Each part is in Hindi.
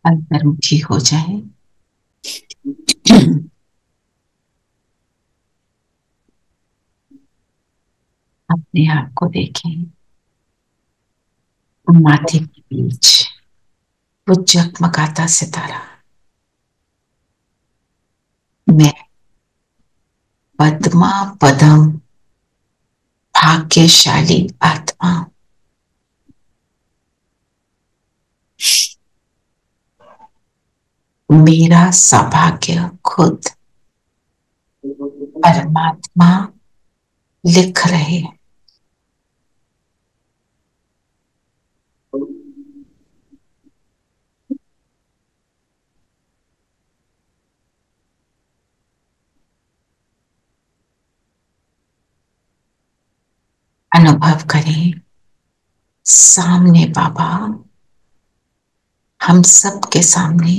अंतर्मुखी हो जाए। अपने आप को देखें, माथे के बीच वो जगमगाता सितारा। मैं पद्मा पदम भाग्यशाली आत्मा, मेरा सौभाग्य खुद परमात्मा लिख रहे हैं। अनुभव करें सामने बाबा, हम सब के सामने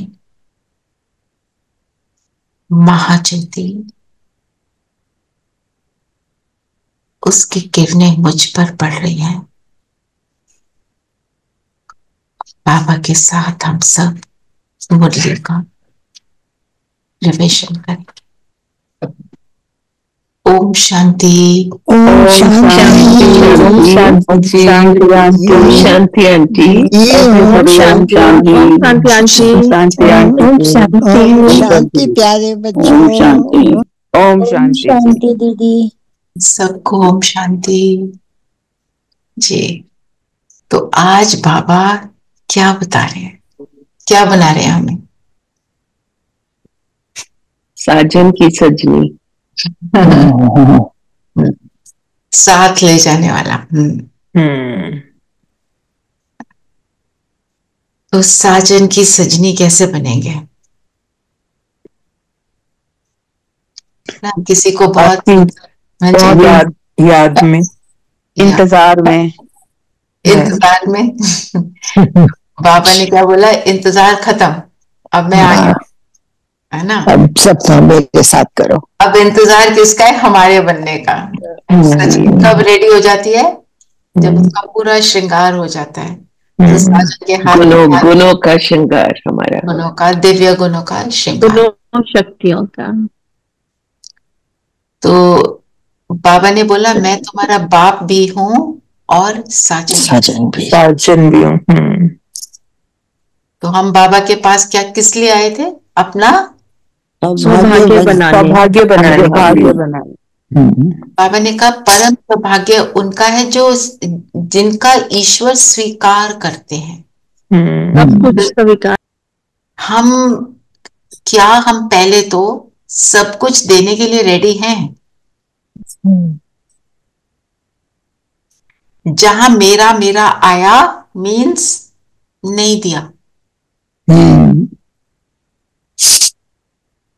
महाज्योति, उसकी किरणें मुझ पर पड़ रही हैं। बाबा के साथ हम सब मुरली का रिविजन करें। ओम शांति, ओम शांति, ओम शांति, ओम शांति आंटी, ओम शांति आंटी, ओम शांति प्यारे बच्चों, ओम शांति, ओम शांति दीदी, सबको ओम शांति जी। तो आज बाबा क्या बता रहे हैं, क्या बना रहे हैं हमें? साजन की सजनी, साथ ले जाने वाला। तो साजन की सजनी कैसे बनेंगे? ना किसी को बहुत याद में, इंतजार में बाबा ने क्या बोला? इंतजार खत्म, अब मैं आ गया, है ना? अब सब मेरे साथ करो। अब इंतजार किसका है? हमारे बनने का। सजनी कब रेडी हो जाती है? जब उसका पूरा श्रृंगार हो जाता है तो साजन के हाथ में गुणों का श्रृंगार, हमारा गुणों का, दिव्य गुणों का श्रृंगार, गुणों शक्तियों का। तो बाबा ने बोला मैं तुम्हारा बाप भी हूँ और साजन भी। साजन भी हूँ। तो हम बाबा के पास क्या किस लिए आए थे? अपना सौभाग्य बनाने। बाबा ने कहा परम सौभाग्य उनका है जो जिनका ईश्वर स्वीकार करते हैं। सब कुछ स्वीकार। हम क्या हम पहले तो सब कुछ देने के लिए रेडी हैं। जहां मेरा मेरा आया मीन्स नहीं दिया।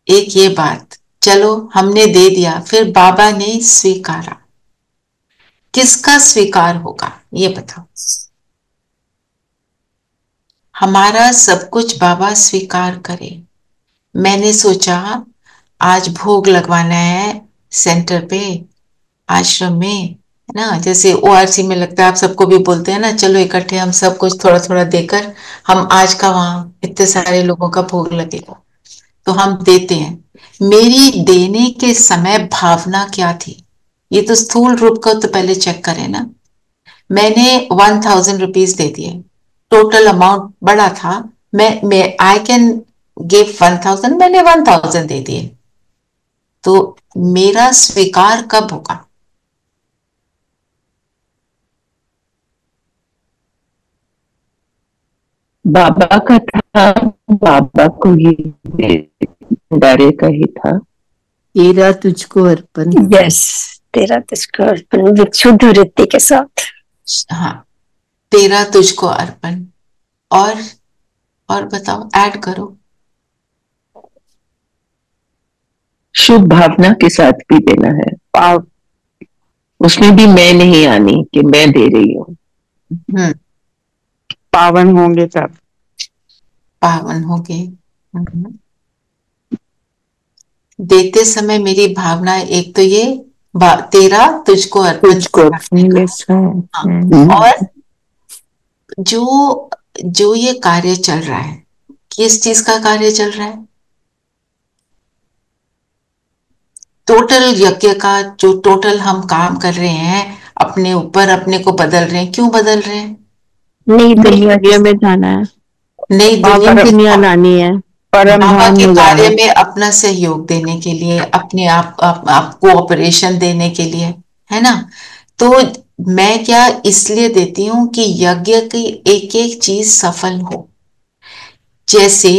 एक ये बात, चलो हमने दे दिया, फिर बाबा ने स्वीकारा। किसका स्वीकार होगा ये बताओ? हमारा सब कुछ बाबा स्वीकार करे। मैंने सोचा आज भोग लगवाना है सेंटर पे, आश्रम में, है ना, जैसे ओआरसी में लगता है, आप सबको भी बोलते हैं ना चलो इकट्ठे हम सब कुछ थोड़ा थोड़ा देकर हम आज का वहां इतने सारे लोगों का भोग लगेगा तो हम देते हैं। मेरी देने के समय भावना क्या थी? ये तो स्थूल रूप का तो पहले चेक करें ना। मैंने 1000 रुपीज दे दिए, टोटल अमाउंट बड़ा था, मैं आई कैन गिव 1000, मैंने 1000 दे दिए, तो मेरा स्वीकार कब होगा? बाबा का था, बाबा को ही डारे का ही था। तेरा तुझको अर्पण। यस, तेरा तुझको अर्पण शुद्ध वृत्ति के साथ। हाँ, तेरा तुझको अर्पण। और बताओ, ऐड करो। शुभ भावना के साथ भी देना है। उसमें भी मैं नहीं आनी कि मैं दे रही हूँ। पावन होंगे तब। पावन होंगे। देते समय मेरी भावना एक तो ये तेरा तुझको अर्पण। और जो ये कार्य चल रहा है, किस चीज का कार्य चल रहा है? टोटल यज्ञ का, जो टोटल हम काम कर रहे हैं अपने ऊपर, अपने को बदल रहे हैं। क्यों बदल रहे हैं? नई दुनिया में जाना है, नई दुनिया लानी है, बाबा के कार्य में अपना सहयोग देने के लिए, अपने आप कोऑपरेशन देने के लिए, है ना। तो मैं क्या इसलिए देती हूं कि यज्ञ की एक एक चीज सफल हो। जैसे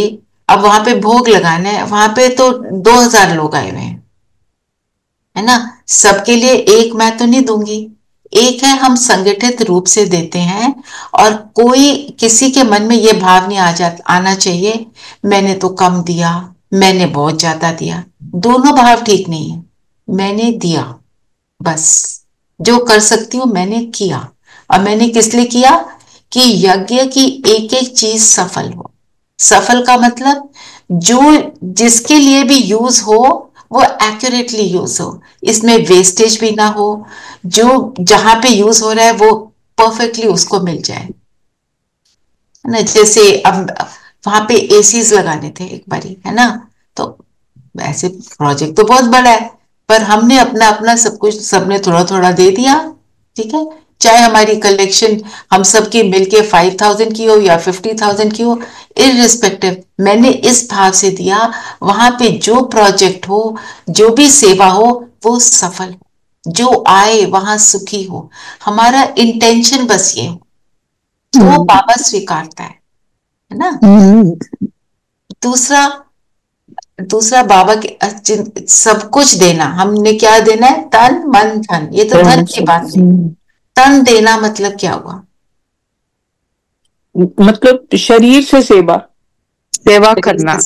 अब वहां पे भोग लगाना है, वहां पे तो 2000 लोग आए हुए हैं, है ना। सबके लिए एक मैं तो नहीं दूंगी, एक है हम संगठित रूप से देते हैं। और कोई किसी के मन में ये भाव नहीं आना चाहिए मैंने तो कम दिया, मैंने बहुत ज्यादा दिया। दोनों भाव ठीक नहीं है। मैंने दिया, बस जो कर सकती हूं मैंने किया। और मैंने किस लिए किया? कि यज्ञ की एक एक चीज सफल हो। सफल का मतलब जो जिसके लिए भी यूज हो वो एक्यूरेटली यूज हो, इसमें वेस्टेज भी ना हो, जो जहां पे यूज हो रहा है वो परफेक्टली उसको मिल जाए, है ना। जैसे अब वहां पे एसीज लगाने थे एक बारी, है ना, तो ऐसे प्रोजेक्ट तो बहुत बड़ा है, पर हमने अपना अपना सब कुछ सबने थोड़ा थोड़ा दे दिया, ठीक है। चाहे हमारी कलेक्शन हम सबकी मिलके 5000 की हो या 50,000 की हो, इररिस्पेक्टिव, मैंने इस भाव से दिया वहां पे जो प्रोजेक्ट हो, जो भी सेवा हो वो सफल हो, जो आए वहां सुखी हो। हमारा इंटेंशन बस ये हो तो बाबा स्वीकारता है ना। दूसरा बाबा के सब कुछ देना, हमने क्या देना है? तन मन धन। ये तो धन की बात नहीं, तन देना मतलब क्या हुआ? मतलब शरीर से सेवा करना,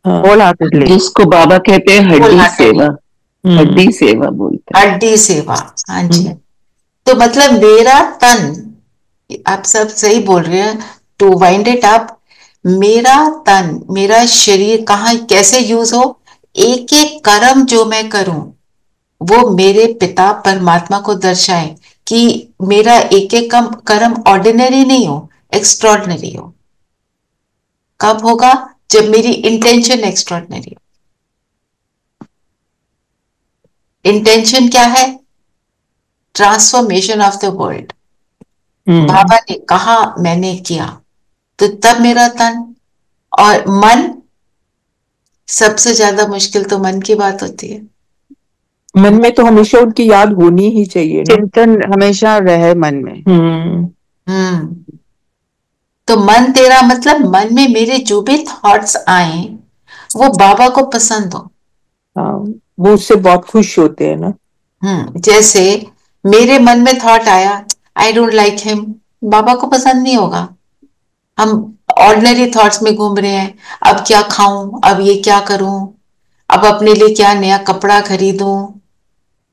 जिसको बाबा कहते हैं हड्डी सेवा। हड्डी सेवा बोलते हैं, हड्डी सेवा। हाँ जी। तो मतलब मेरा तन, आप सब सही बोल रहे हैं, टू वाइंड इट अप, मेरा तन, मेरा शरीर कहाँ कैसे यूज हो? एक एक कर्म जो मैं करूं वो मेरे पिता परमात्मा को दर्शाए कि मेरा एक एक कर्म ऑर्डिनरी नहीं हो, एक्स्ट्रॉर्डिनरी हो। कब होगा? जब मेरी इंटेंशन एक्स्ट्रॉर्डिनरी हो। इंटेंशन क्या है? Transformation of the world. बाबा ने कहा, मैंने किया, तो तब मेरा तन और मन, सबसे ज्यादा मुश्किल तो मन की बात होती है। मन में तो हमेशा उनकी याद होनी ही चाहिए ना, चिंतन हमेशा रहे मन में। तो मन तेरा मतलब मन में मेरे जो भी थॉट्स आए वो बाबा को पसंद हो। हाँ, वो उससे बहुत खुश होते हैं ना। जैसे मेरे मन में थॉट आया, आई डोंट लाइक हिम, बाबा को पसंद नहीं होगा। हम ऑर्डिनरी थॉट्स में घूम रहे हैं, अब क्या खाऊं, अब ये क्या करूं, अब अपने लिए क्या नया कपड़ा खरीदूं।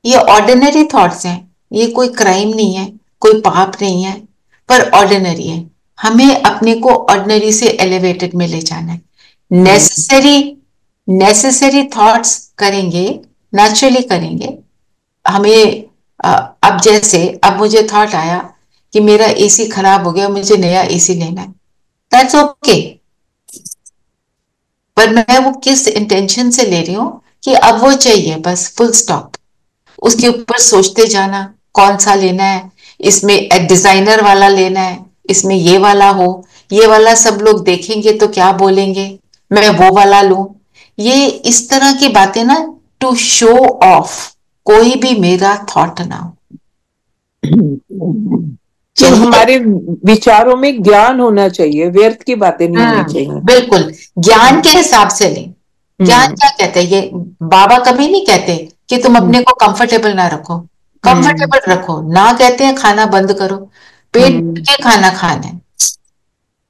ये ऑर्डिनरी थॉट्स हैं, ये कोई क्राइम नहीं है, कोई पाप नहीं है, पर ऑर्डिनरी है। हमें अपने को ऑर्डिनरी से एलिवेटेड में ले जाना है। नेसेसरी नेसेसरी थॉट्स करेंगे, नेचुरली करेंगे। हमें अब जैसे अब मुझे थॉट आया कि मेरा एसी खराब हो गया, मुझे नया एसी लेना है, दैट्स ओके। पर मैं वो किस इंटेंशन से ले रही हूं कि अब वो चाहिए, बस फुल स्टॉप। उसके ऊपर सोचते जाना कौन सा लेना है, इसमें डिजाइनर वाला लेना है, इसमें ये वाला हो, ये वाला सब लोग देखेंगे तो क्या बोलेंगे, मैं वो वाला लूं। ये इस तरह की बातें ना, टू शो ऑफ, कोई भी मेरा थॉट ना हो। तो हमारे विचारों में ज्ञान होना चाहिए, व्यर्थ की बातें नहीं होनी चाहिए। बिल्कुल, ज्ञान के हिसाब से लें। ज्ञान क्या कहते हैं? ये बाबा कभी नहीं कहते कि तुम अपने को कंफर्टेबल ना रखो, कंफर्टेबल रखो ना। कहते हैं खाना बंद करो, पेट भर के खाना खाना है,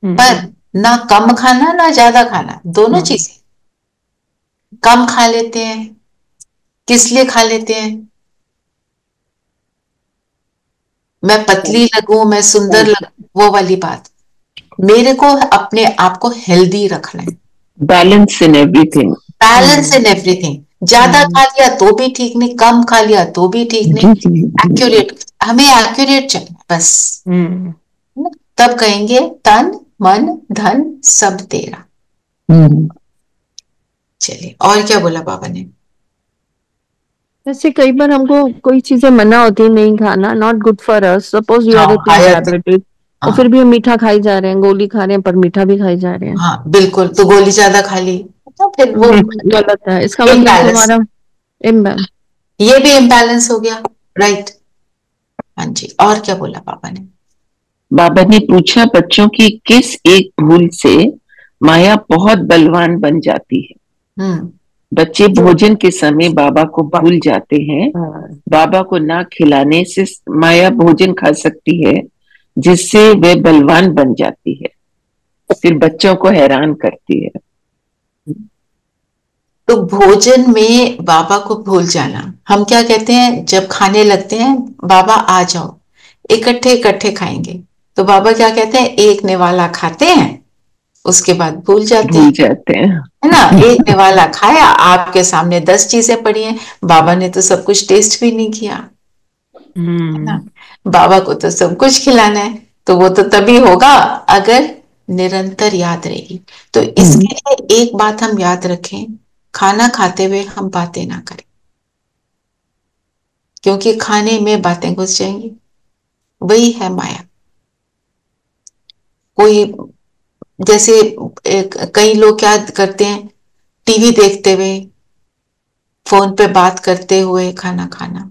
पर ना कम खाना ना ज्यादा खाना, दोनों चीजें। कम खा लेते हैं, किस लिए खा लेते हैं? मैं पतली लगूं, मैं सुंदर लगूं, वो वाली बात। मेरे को अपने आप को हेल्दी रखना है। Balance in everything. Balance in everything. ज्यादा खा लिया तो भी ठीक नहीं, कम खा लिया तो भी ठीक नहीं, एक्यूरेट। हमें एक्यूरेट चाहिए बस। तब कहेंगे तन मन धन सब तेरा। चलिए, और क्या बोला बाबा ने? वैसे कई बार हमको कोई चीजें मना होती है, नहीं खाना, not good for us. Suppose you are diabetic, और फिर भी हम मीठा खाई जा रहे हैं, गोली खा रहे हैं, पर मीठा भी खाई जा रहे हैं। हाँ बिल्कुल, तो गोली ज्यादा खा ली तो फिर वो गलत है। इसका मतलब हमारा इम्बैलेंस, ये भी इम्बैलेंस हो गया, राइट। हाँ जी, और क्या बोला बाबा ने? बाबा ने पूछा, बच्चों की किस एक भूल से माया बहुत बलवान बन जाती है? बच्चे भोजन के समय बाबा को भूल जाते हैं। बाबा को ना खिलाने से माया भोजन खा सकती है, जिससे वे बलवान बन जाती है, फिर बच्चों को हैरान करती है। तो भोजन में बाबा को भूल जाना, हम क्या कहते हैं जब खाने लगते हैं, बाबा आ जाओ, इकट्ठे इकट्ठे खाएंगे, तो बाबा क्या कहते हैं, एक निवाला खाते हैं, उसके बाद भूल जाते हैं, है ना। एक निवाला खाया, आपके सामने 10 चीजें पड़ी हैं, बाबा ने तो सब कुछ टेस्ट भी नहीं किया, है ना। बाबा को तो सब कुछ खिलाना है, तो वो तो तभी होगा अगर निरंतर याद रहेगी। तो इसके लिए एक बात हम याद रखें, खाना खाते हुए हम बातें ना करें, क्योंकि खाने में बातें घुस जाएंगी। वही है माया। कोई जैसे कई लोग क्या करते हैं, टीवी देखते हुए, फोन पे बात करते हुए खाना खाना,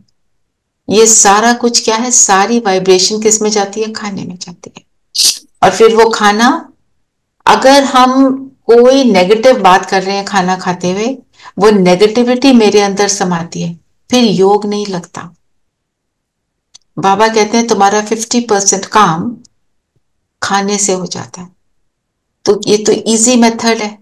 ये सारा कुछ क्या है, सारी वाइब्रेशन किस में जाती है, खाने में जाती है। और फिर वो खाना, अगर हम कोई नेगेटिव बात कर रहे हैं खाना खाते हुए, वो नेगेटिविटी मेरे अंदर समाती है, फिर योग नहीं लगता। बाबा कहते हैं तुम्हारा 50% काम खाने से हो जाता है। तो ये तो इजी मेथड है।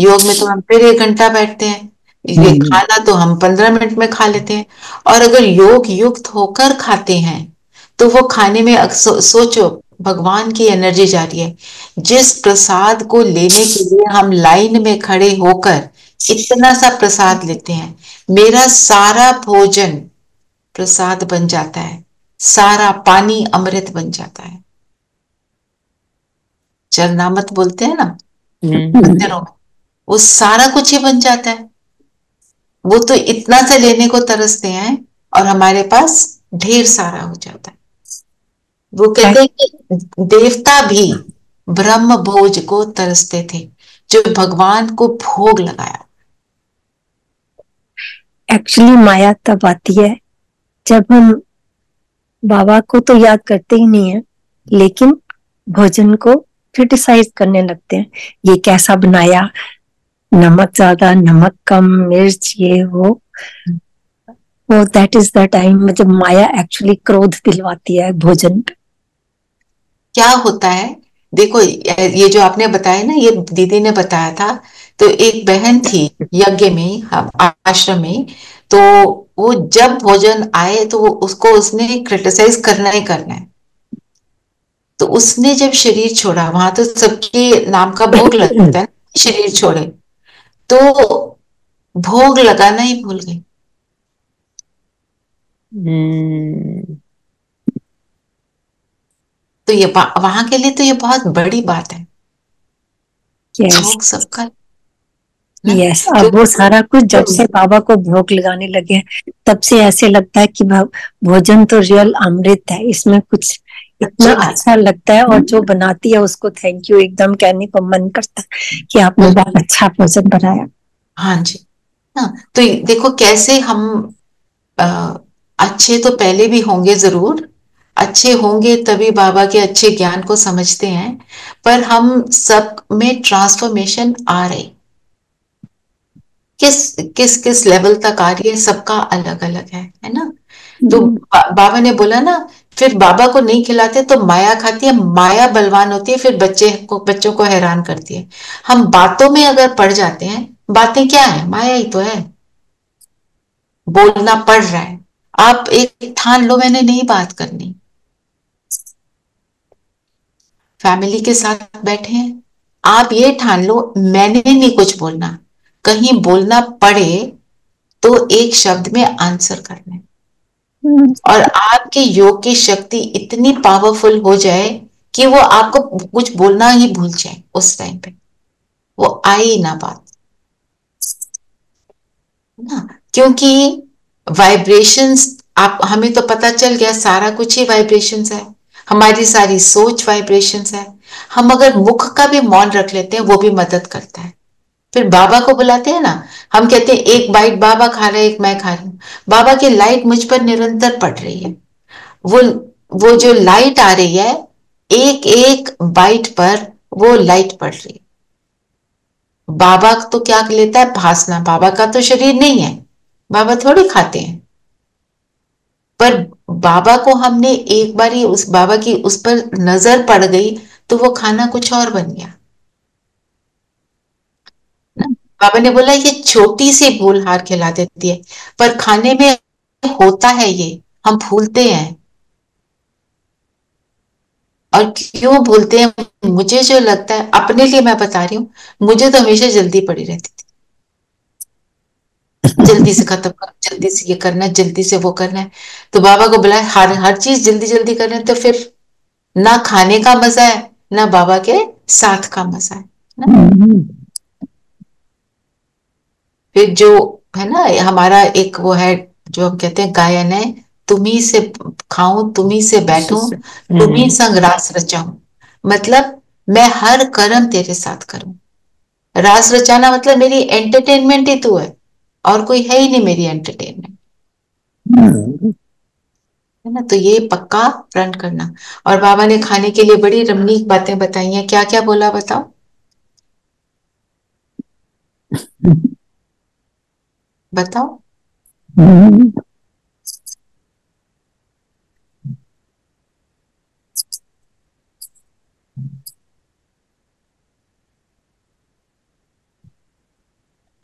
योग में तो हम फिर 1 घंटा बैठते हैं, ये खाना तो हम 15 मिनट में खा लेते हैं। और अगर योग युक्त होकर खाते हैं तो वो खाने में सोचो, भगवान की एनर्जी जा रही है। जिस प्रसाद को लेने के लिए हम लाइन में खड़े होकर इतना सा प्रसाद लेते हैं, मेरा सारा भोजन प्रसाद बन जाता है, सारा पानी अमृत बन जाता है। चरनामत बोलते हैं ना मंदिरों में, वो सारा कुछ ही बन जाता है। वो तो इतना सा लेने को तरसते हैं और हमारे पास ढेर सारा हो जाता है। वो कहते हैं कि देवता भी ब्रह्म भोज को तरसते थे, जो भगवान को भोग लगाया। एक्चुअली माया तब आती है जब हम बाबा को तो याद करते ही नहीं है, लेकिन भोजन को क्रिटिसाइज करने लगते हैं, ये कैसा बनाया, नमक ज्यादा, नमक कम, मिर्च ये वो दैट इज द टाइम जब माया एक्चुअली क्रोध दिलवाती है भोजन पे। क्या होता है, देखो ये जो आपने बताया ना, ये दीदी ने बताया था। तो एक बहन थी यज्ञ में, आश्रम में, तो वो जब भोजन आए तो वो उसको उसने क्रिटिसाइज करना ही करना है। तो उसने जब शरीर छोड़ा, वहां तो सबके नाम का भोग लगता है, शरीर छोड़े तो भोग लगाना ही भूल गई। तो ये वहां के लिए तो ये बहुत बड़ी बात है। भोग सबका। यस, अब वो सारा कुछ जब से बाबा को भोग लगाने लगे तब से ऐसे लगता है कि भोजन तो रियल अमृत है, इसमें कुछ इतना अच्छा लगता है, और जो बनाती है उसको थैंक यू एकदम कहने को मन करता है कि आपने बहुत अच्छा भोजन बनाया। हाँ जी। हाँ, तो देखो कैसे हम अच्छे तो पहले भी होंगे, जरूर अच्छे होंगे तभी बाबा के अच्छे ज्ञान को समझते हैं, पर हम सब में ट्रांसफॉर्मेशन आ रही, किस किस किस लेवल तक आ रही है, सबका अलग अलग है ना। तो बाबा ने बोला ना, फिर बाबा को नहीं खिलाते तो माया खाती है, माया बलवान होती है, फिर बच्चों को हैरान करती है। हम बातों में अगर पड़ जाते हैं, बातें क्या है, माया ही तो है। बोलना पड़ रहा है, आप एक ठान लो मैंने नहीं बात करनी, फैमिली के साथ बैठे हैं, आप ये ठान लो मैंने नहीं कुछ बोलना, कहीं बोलना पड़े तो एक शब्द में आंसर करना है। और आपके योग की शक्ति इतनी पावरफुल हो जाए कि वो आपको कुछ बोलना ही भूल जाए, उस टाइम पे वो आए ही ना बात ना, क्योंकि वाइब्रेशंस, आप हमें तो पता चल गया सारा कुछ ही वाइब्रेशंस है, हमारी सारी सोच वाइब्रेशंस है। हम अगर मुख का भी मौन रख लेते हैं वो भी मदद करता है। फिर बाबा को बुलाते हैं ना, हम कहते हैं एक बाइट बाबा खा रहे, एक मैं खा रही हूँ, बाबा की लाइट मुझ पर निरंतर पड़ रही है। वो वो जो लाइट आ रही है, एक एक बाइट पर वो लाइट पड़ रही है। बाबा तो क्या लेता है, भासना, बाबा का तो शरीर नहीं है, बाबा थोड़ी खाते हैं, पर बाबा को हमने एक बार ही उस बाबा की उस पर नजर पड़ गई तो वो खाना कुछ और बन गया। बाबा ने बोला ये छोटी सी भूल हार खिला देती है, पर खाने में होता है ये, हम भूलते हैं। और क्यों भूलते हैं, मुझे जो लगता है, अपने लिए मैं बता रही हूँ, मुझे तो हमेशा जल्दी पड़ी रहती थी, जल्दी से खत्म कर, जल्दी से ये करना है, जल्दी से वो करना है। तो बाबा को बुलाया, हर चीज जल्दी जल्दी करना है, तो फिर ना खाने का मजा है ना बाबा के साथ का मजा है ना। फिर जो है ना, हमारा एक वो है जो हम कहते हैं गायन है, तुम्ही से खाऊं तुम्ही से बैठूं तुम्ही संग रास रचाऊं, मतलब मैं हर कर्म तेरे साथ करूं। रास रचाना मतलब मेरी एंटरटेनमेंट ही तू है, और कोई है ही नहीं मेरी एंटरटेनमेंट, है ना। तो ये पक्का प्रण करना। और बाबा ने खाने के लिए बड़ी रमणीक बातें बताई हैं, क्या क्या बोला बताओ, बताओ।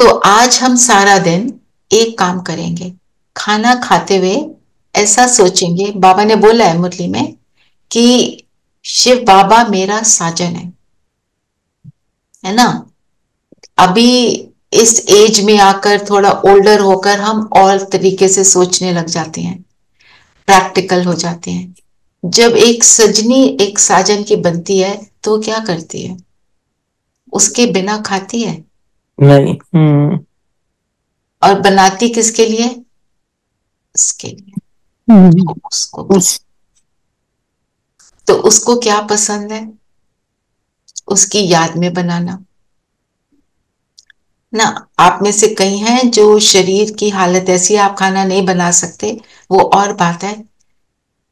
तो आज हम सारा दिन एक काम करेंगे, खाना खाते हुए ऐसा सोचेंगे, बाबा ने बोला है मुरली में कि शिव बाबा मेरा साजन है ना। अभी इस एज में आकर, थोड़ा ओल्डर होकर हम और तरीके से सोचने लग जाते हैं, प्रैक्टिकल हो जाते हैं। जब एक सजनी एक साजन की बनती है तो क्या करती है? उसके बिना खाती है नहीं। और बनाती किसके लिए? उसके लिए, जो उसको पसंद। तो उसको क्या पसंद है? उसकी याद में बनाना ना। आप में से कई हैं जो शरीर की हालत ऐसी है आप खाना नहीं बना सकते, वो और बात है।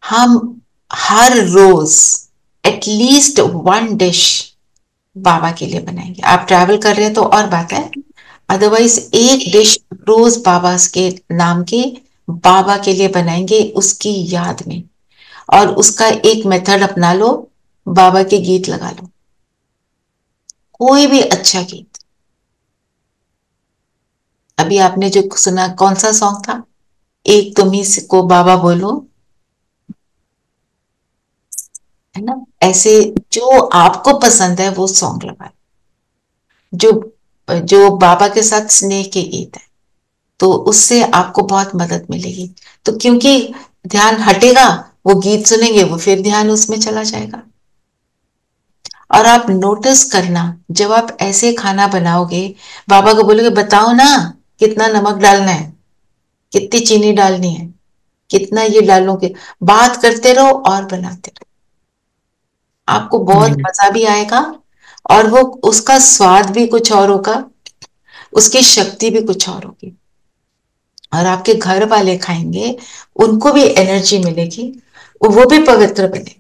हम हर रोज एटलीस्ट वन डिश बाबा के लिए बनाएंगे। आप ट्रैवल कर रहे हैं तो और बात है, अदरवाइज एक डिश रोज बाबा के नाम की, बाबा के लिए बनाएंगे, उसकी याद में। और उसका एक मेथड अपना लो, बाबा के गीत लगा लो, कोई भी अच्छा गीत। अभी आपने जो सुना कौन सा सॉन्ग था? एक तुम ही को बाबा बोलो, है ना? ऐसे जो आपको पसंद है वो सॉन्ग लगा, जो जो बाबा के साथ स्नेह के गीत है, तो उससे आपको बहुत मदद मिलेगी। तो क्योंकि ध्यान हटेगा, वो गीत सुनेंगे, वो फिर ध्यान उसमें चला जाएगा। और आप नोटिस करना, जब आप ऐसे खाना बनाओगे, बाबा को बोलोगे बताओ ना कितना नमक डालना है, कितनी चीनी डालनी है, कितना ये डालोगे, बात करते रहो और बनाते रहो, आपको बहुत मजा भी आएगा। और वो उसका स्वाद भी कुछ और होगा, उसकी शक्ति भी कुछ और होगी। और आपके घर वाले खाएंगे, उनको भी एनर्जी मिलेगी, वो भी पवित्र बने।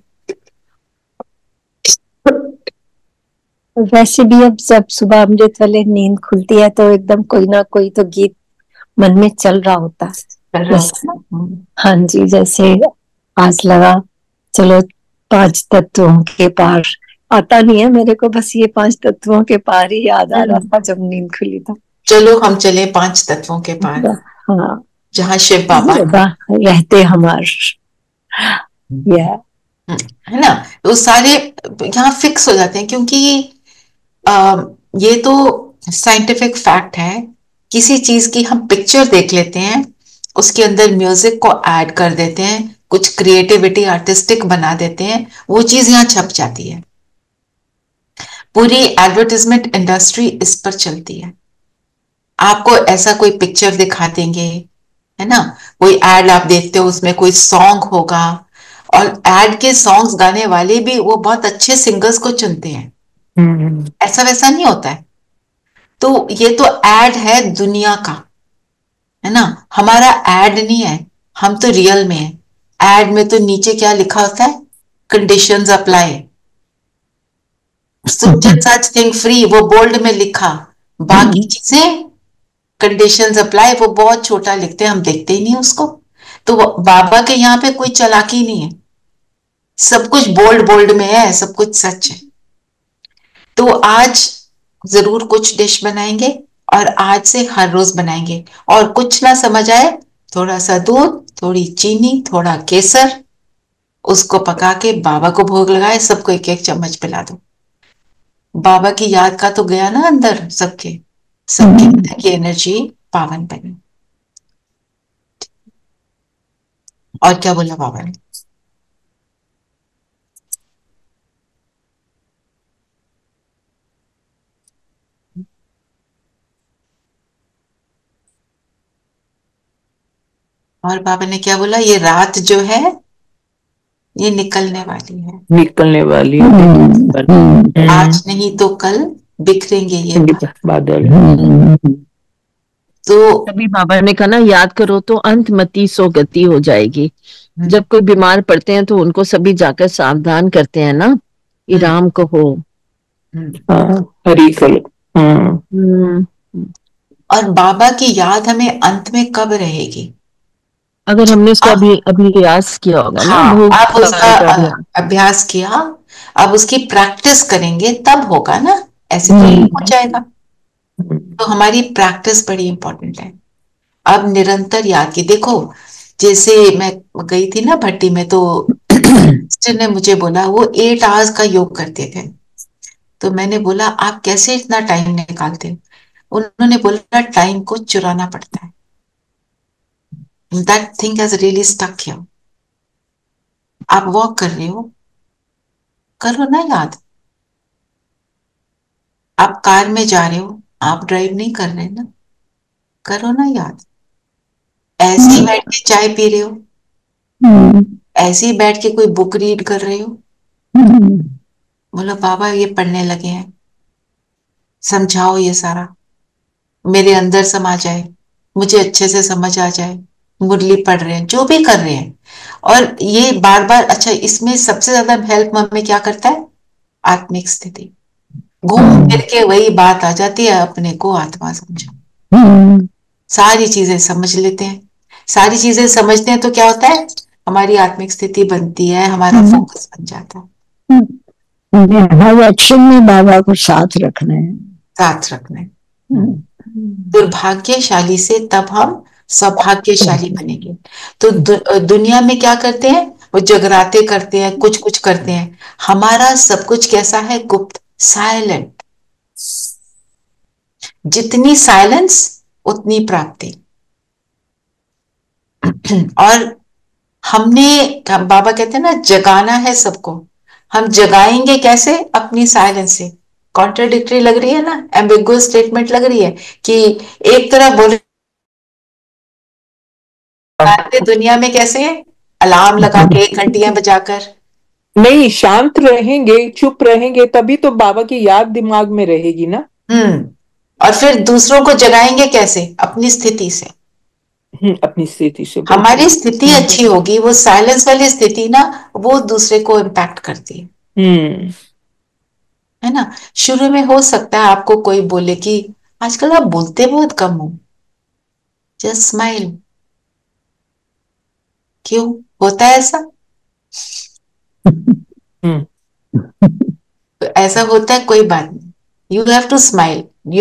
वैसे भी अब जब सुबह अमृत वाले नींद खुलती है तो एकदम कोई ना कोई तो गीत मन में चल रहा होता है। हाँ जी, जैसे आज लगा चलो 5 तत्वों के पार, आता नहीं है मेरे को, बस ये 5 तत्वों के पार ही याद आ रहा था जब नींद खुली था। चलो हम चले 5 तत्वों के पार, हाँ, जहाँ शिव बाबा रहते हमारे, है ना। वो सारे यहाँ फिक्स हो जाते हैं, क्योंकि ये तो साइंटिफिक फैक्ट है। किसी चीज की हम पिक्चर देख लेते हैं, उसके अंदर म्यूजिक को ऐड कर देते हैं, कुछ क्रिएटिविटी आर्टिस्टिक बना देते हैं, वो चीज यहाँ छप जाती है। पूरी एडवर्टाइजमेंट इंडस्ट्री इस पर चलती है। आपको ऐसा कोई पिक्चर दिखा देंगे, है ना, कोई एड आप देखते हो, उसमें कोई सॉन्ग होगा, और एड के सॉन्ग्स गाने वाले भी वो बहुत अच्छे सिंगर्स को चुनते हैं, ऐसा वैसा नहीं होता है। तो ये तो एड है दुनिया का, है ना, हमारा एड नहीं है, हम तो रियल में है। एड में तो नीचे क्या लिखा होता है? Conditions apply, such thing free, वो बोल्ड में लिखा। बाकी चीजें कंडीशंस अप्लाई वो बहुत छोटा लिखते हैं, हम देखते ही नहीं उसको। तो बाबा के यहाँ पे कोई चालाकी नहीं है, सब कुछ बोल्ड बोल्ड में है, सब कुछ सच है। तो आज जरूर कुछ डिश बनाएंगे, और आज से हर रोज बनाएंगे। और कुछ ना समझ आए, थोड़ा सा दूध, थोड़ी चीनी, थोड़ा केसर, उसको पका के बाबा को भोग लगाए, सबको एक एक चम्मच पिला दो। बाबा की याद का तो गया ना अंदर, सबके सबके अंदर की एनर्जी पावन बनी। और क्या बोला बाबा ने? और बाबा ने क्या बोला? ये रात जो है ये निकलने वाली है, निकलने वाली है। आज नहीं तो कल बिखरेंगे ये बादल। तो तभी बाबा ने कहा ना, याद करो तो अंतमति सो गति हो जाएगी। जब कोई बीमार पड़ते हैं तो उनको सभी जाकर सावधान करते हैं ना, राम को हो, हरी कल। और बाबा की याद हमें अंत में कब रहेगी? अगर हमने उसका अभ्यास किया होगा ना। हाँ, आप उसका अभ्यास किया, अब उसकी प्रैक्टिस करेंगे तब होगा ना, ऐसे तो नहीं हो जाएगा। तो हमारी प्रैक्टिस बड़ी इंपॉर्टेंट है। अब निरंतर याद की, देखो जैसे मैं गई थी ना भट्टी में, तो सिस्टर ने मुझे बोला वो 8 आवर्स का योग करते थे। तो मैंने बोला आप कैसे इतना टाइम निकालते हो? उन्होंने बोला टाइम को चुराना पड़ता है। That thing has really stuck here. आप वॉक कर रहे हो, करो ना याद। आप कार में जा रहे हो, आप ड्राइव नहीं कर रहे ना, करो ना याद। ऐसे ही बैठ के चाय पी रहे हो, ऐसे ही बैठ के कोई बुक रीड कर रहे हो, बोलो बाबा ये पढ़ने लगे हैं, समझाओ ये सारा मेरे अंदर समा जाए, मुझे अच्छे से समझ आ जाए। मुरली पढ़ रहे हैं, जो भी कर रहे हैं, और ये बार बार। अच्छा, इसमें सबसे ज्यादा हेल्प में क्या करता है? आत्मिक स्थिति। घूम फिर के वही बात आ जाती है, अपने को आत्मा समझो। सारी चीजें समझ लेते हैं, सारी चीजें समझते हैं तो क्या होता है? हमारी आत्मिक स्थिति बनती है, हमारा फोकस बन जाता है। हर एक्शन में बाबा को साथ रखना है, साथ रखना है। दुर्भाग्यशाली से तब हम सौभाग्यशाली बनेंगे। तो दुनिया में क्या करते हैं? वो जगराते करते हैं, कुछ कुछ करते हैं। हमारा सब कुछ कैसा है? गुप्त, साइलेंट। जितनी साइलेंस उतनी प्राप्ति। और हमने, बाबा कहते हैं ना, जगाना है सबको। हम जगाएंगे कैसे? अपनी साइलेंस से। कॉन्ट्राडिक्टरी लग रही है ना, एम्बिगुअस स्टेटमेंट लग रही है कि एक तरह बोल दुनिया में कैसे है? अलार्म लगा के, घंटियां बजाकर नहीं, शांत रहेंगे, चुप रहेंगे, तभी तो बाबा की याद दिमाग में रहेगी ना। और फिर दूसरों को जगाएंगे कैसे? अपनी स्थिति से। अपनी स्थिति से। हमारी स्थिति अच्छी होगी, वो साइलेंस वाली स्थिति ना, वो दूसरे को इम्पैक्ट करती है ना। शुरू में हो सकता है आपको कोई बोले कि आजकल आप बोलते बहुत कम हो, जस्ट स्माइल। क्यों होता है ऐसा? तो ऐसा होता है, कोई बात नहीं। You have to smile. We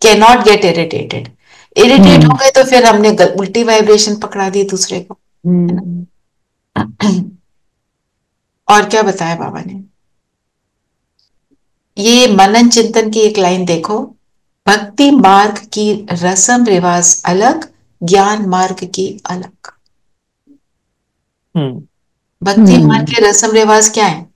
can not get irritated. Irritate हो गए तो फिर हमने उल्टी वाइब्रेशन पकड़ा दी दूसरे को, है ना। और क्या बताया बाबा ने? ये मनन चिंतन की एक लाइन देखो। भक्ति मार्ग की रस्म रिवाज अलग, ज्ञान मार्ग की अलग। भक्ति मार्ग के रस्म रिवाज क्या है?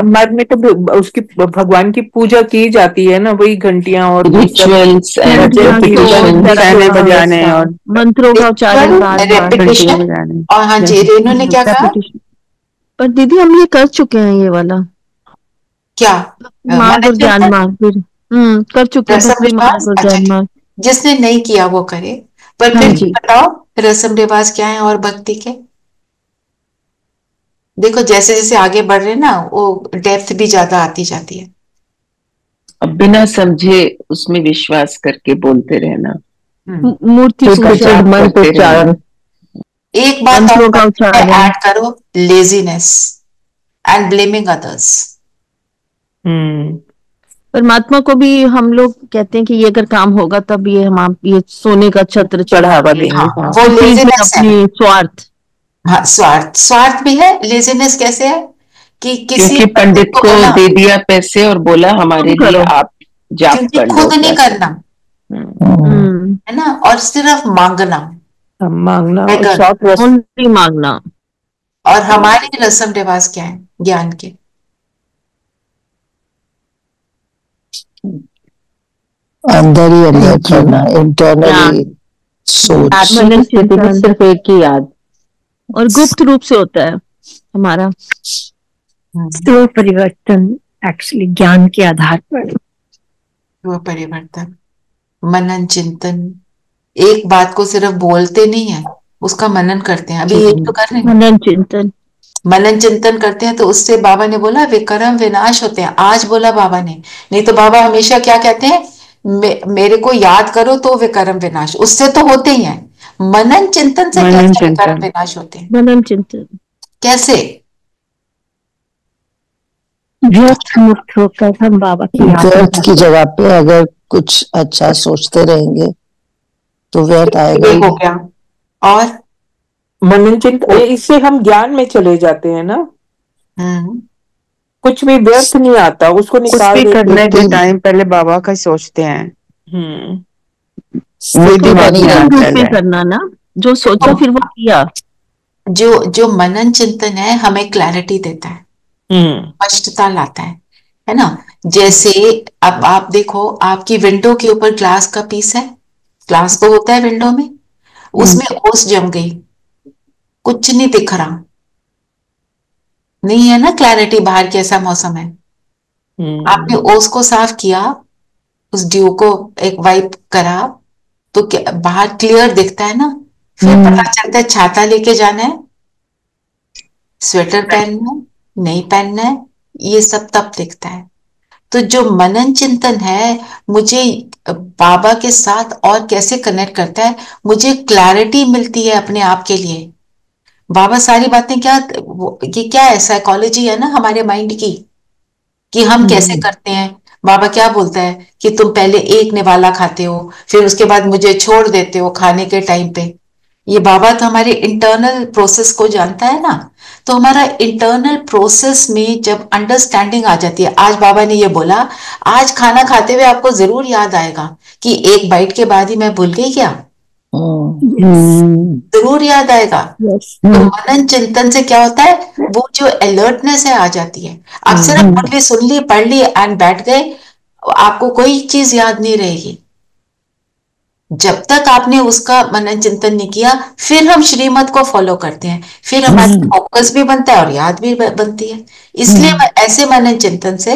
मार्ग में तो उसकी भगवान की पूजा की जाती है ना, वही घंटियां और रिचुअल्स, बजाने और मंत्रों का उच्चारण रेपिटेशन। और हाँ जी, रेनू ने क्या कहा? पर दीदी हम ये कर चुके हैं, ये वाला क्या? मार्ग और ज्ञान मार्ग कर चुके हैं। जिसने नहीं किया वो करे। पर फिर बताओ रस्म रिवाज क्या है और भक्ति के? देखो जैसे जैसे आगे बढ़ रहे ना, वो डेप्थ भी ज्यादा आती जाती है। अब बिना समझे उसमें विश्वास करके बोलते रहना, मूर्ति उच्चारण। एक बात ऐड करो, लेजीनेस एंड ब्लेमिंग अदर्स। परमात्मा को भी हम लोग कहते हैं कि ये अगर काम होगा तब ये सोने का छत्र चढ़ावा देंगे। वो लेजीनेस है, स्वार्थ। हाँ, स्वार्थ भी है। लेजीनेस कैसे है कि किसी पंडित को दे दिया पैसे और बोला हमारे लिए आप जाप कर लो, खुद नहीं करना है ना, और सिर्फ मांगना मांगना। और हमारी रस्म रिवाज क्या है ज्ञान के? अंदर ही अंदर करना, इंटरनली सोच। सिर्फ एक ही याद, और गुप्त रूप से होता है हमारा तो परिवर्तन एक्चुअली ज्ञान के आधार पर। वो परिवर्तन मनन चिंतन, एक बात को सिर्फ बोलते नहीं है, उसका मनन करते हैं। अभी एक तो कर रहे हैं मनन चिंतन करते हैं, तो उससे बाबा ने बोला विकर्म विनाश होते हैं। आज बोला बाबा ने, नहीं तो बाबा हमेशा क्या कहते हैं? मेरे को याद करो तो विकर्म विनाश, उससे तो होते ही हैं। मनन चिंतन से कैसे विकर्म विनाश होते हैं? मनन चिंतन कैसे? व्यर्थ मुक्त होकर हम बाबा की व्यर्थ की जगह पे अगर कुछ अच्छा सोचते रहेंगे तो व्यर्थ आएगा। हो गया। और मनन चिंतन, इससे हम ज्ञान में चले जाते हैं ना। कुछ भी व्यर्थ नहीं आता, उसको कुछ निकाल भी देते करने के हैं। टाइम पहले बाबा का सोचते हैं। वही स्थिति दिमाग बनी में रूप आता रहती में है। है। करना ना, जो सोचा फिर वो किया। जो जो मनन चिंतन है हमें क्लैरिटी देता है, स्पष्टता लाता है ना। जैसे अब आप देखो, आपकी विंडो के ऊपर ग्लास का पीस है, ग्लास तो होता है विंडो में, उसमें ओस जम गई, कुछ नहीं दिख रहा, नहीं है ना क्लैरिटी, बाहर कैसा मौसम है। आपने ओस को साफ किया, उस ड्यू को एक वाइप करा, तो क्या बाहर क्लियर दिखता है ना। फिर पता चलता है छाता लेके जाना है, स्वेटर पहनना है, नहीं पहनना है, ये सब तब दिखता है। तो जो मनन चिंतन है, मुझे बाबा के साथ और कैसे कनेक्ट करता है, मुझे क्लैरिटी मिलती है अपने आप के लिए। बाबा सारी बातें क्या, ये क्या है, साइकोलॉजी है ना हमारे माइंड की, कि हम कैसे करते हैं। बाबा क्या बोलता है कि तुम पहले एक निवाला खाते हो, फिर उसके बाद मुझे छोड़ देते हो खाने के टाइम पे। ये बाबा तो हमारे इंटरनल प्रोसेस को जानता है ना। तो हमारा इंटरनल प्रोसेस में जब अंडरस्टैंडिंग आ जाती है, आज बाबा ने ये बोला, आज खाना खाते हुए आपको जरूर याद आएगा कि एक बाइट के बाद ही मैं भूल गई क्या, जरूर याद आएगा। तो मनन चिंतन से क्या होता है, वो जो अलर्टनेस है आ जाती है। आप सिर्फ मुरली सुन ली, पढ़ ली एंड बैठ गए, आपको कोई चीज याद नहीं रहेगी जब तक आपने उसका मनन चिंतन नहीं किया। फिर हम श्रीमत को फॉलो करते हैं, फिर हमारा फोकस भी बनता है और याद भी बनती है। इसलिए ऐसे मनन चिंतन से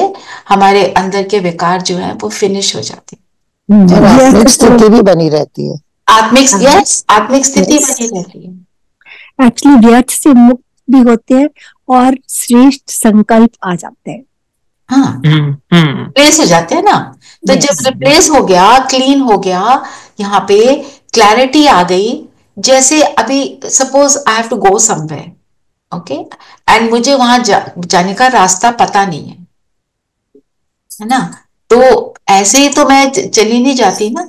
हमारे अंदर के विकार जो है वो फिनिश हो जाते हैं, और आत्मिक स्थिति भी बनी रहती है। आत्मिक स्थिति बनी रहती है। एक्चुअली व्यर्थ से मुक्त भी होते हैं और श्रेष्ठ संकल्प आ जाते हैं। हाँ, रिप्लेस हो जाते हैं ना। तो जब रिप्लेस हो गया, क्लीन हो गया, यहाँ पे क्लैरिटी आ गई। जैसे अभी suppose I have to go somewhere, okay, and मुझे वहां जाने का रास्ता पता नहीं है ना। तो ऐसे ही तो मैं चली नहीं जाती ना,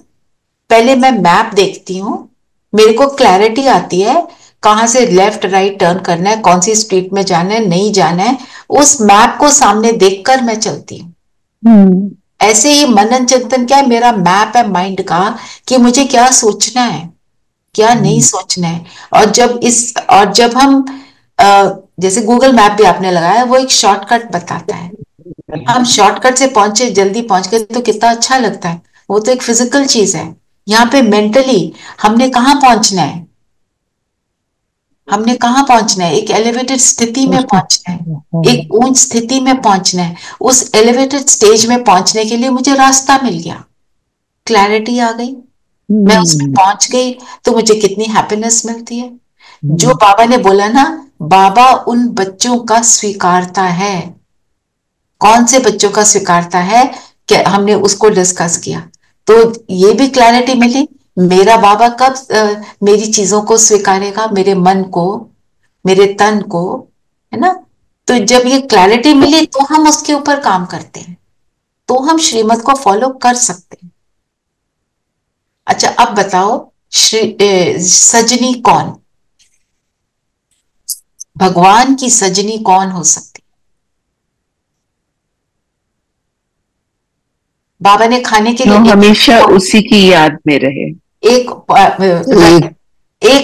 पहले मैं मैप देखती हूँ, मेरे को क्लैरिटी आती है कहाँ से लेफ्ट राइट टर्न करना है, कौन सी स्ट्रीट में जाना है, नहीं जाना है, उस मैप को सामने देखकर मैं चलती हूँ। ऐसे ही मनन चिंतन क्या है, मेरा मैप है माइंड का कि मुझे क्या सोचना है, क्या नहीं सोचना है। और जब हम जैसे गूगल मैप भी आपने लगाया, वो एक शॉर्टकट बताता है, हम शॉर्टकट से पहुंचे, जल्दी पहुंच गए तो कितना अच्छा लगता है। वो तो एक फिजिकल चीज है। यहाँ पे मेंटली हमने कहाँ पहुंचना है, हमने कहाँ पहुंचना है, एक एलिवेटेड स्थिति में पहुंचना है, एक ऊंच स्थिति में पहुंचना है। उस एलिवेटेड स्टेज में पहुंचने के लिए मुझे रास्ता मिल गया, क्लैरिटी आ गई, मैं उसमें पहुंच गई, तो मुझे कितनी हैप्पीनेस मिलती है। जो बाबा ने बोला ना, बाबा उन बच्चों का स्वीकारता है। कौन से बच्चों का स्वीकारता है, क्या हमने उसको डिस्कस किया, तो ये भी क्लैरिटी मिली। मेरा बाबा कब मेरी चीजों को स्वीकारेगा, मेरे मन को, मेरे तन को, है ना। तो जब ये क्लैरिटी मिली तो हम उसके ऊपर काम करते हैं, तो हम श्रीमत को फॉलो कर सकते हैं। अच्छा, अब बताओ, सजनी कौन, भगवान की सजनी कौन हो सकती। बाबा ने खाने के लिए हमेशा उसी की याद में रहे। एक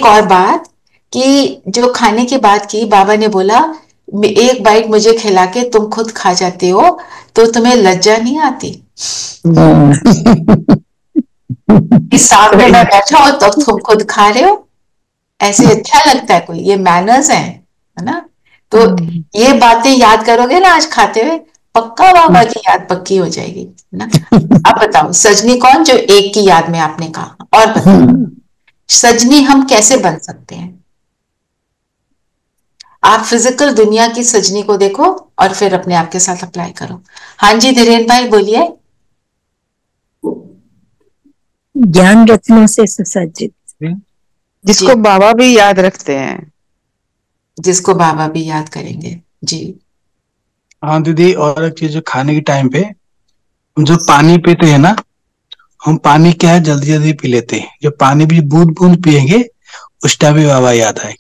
और बात कि जो खाने की बात की, बाबा ने बोला एक बाइट मुझे खिला के तुम खुद खा जाते हो, तो तुम्हें लज्जा नहीं आती कि सामने मैं बैठा हो तब तुम खुद खा रहे हो, ऐसे अच्छा लगता है कोई, ये मैनर्स है ना। तो ये बातें याद करोगे ना आज खाते हुए, पक्का बाबा की याद पक्की हो जाएगी ना। अब बताओ सजनी कौन, जो एक की याद में आपने कहा, और बताओ सजनी हम कैसे बन सकते हैं। आप फिजिकल दुनिया की सजनी को देखो और फिर अपने आप के साथ अप्लाई करो। हाँ जी धीरेन भाई बोलिए। ज्ञान रत्नों से सुसज्जित, जिसको बाबा भी याद रखते हैं, जिसको बाबा भी याद करेंगे जी। हाँ दीदी, और एक चीज, खाने के टाइम पे हम जो पानी पीते हैं ना, हम पानी क्या है जल्दी जल्दी पी लेते हैं, जब पानी भी बूंद बूंद पियेंगे उस टाइम भी बाबा याद आए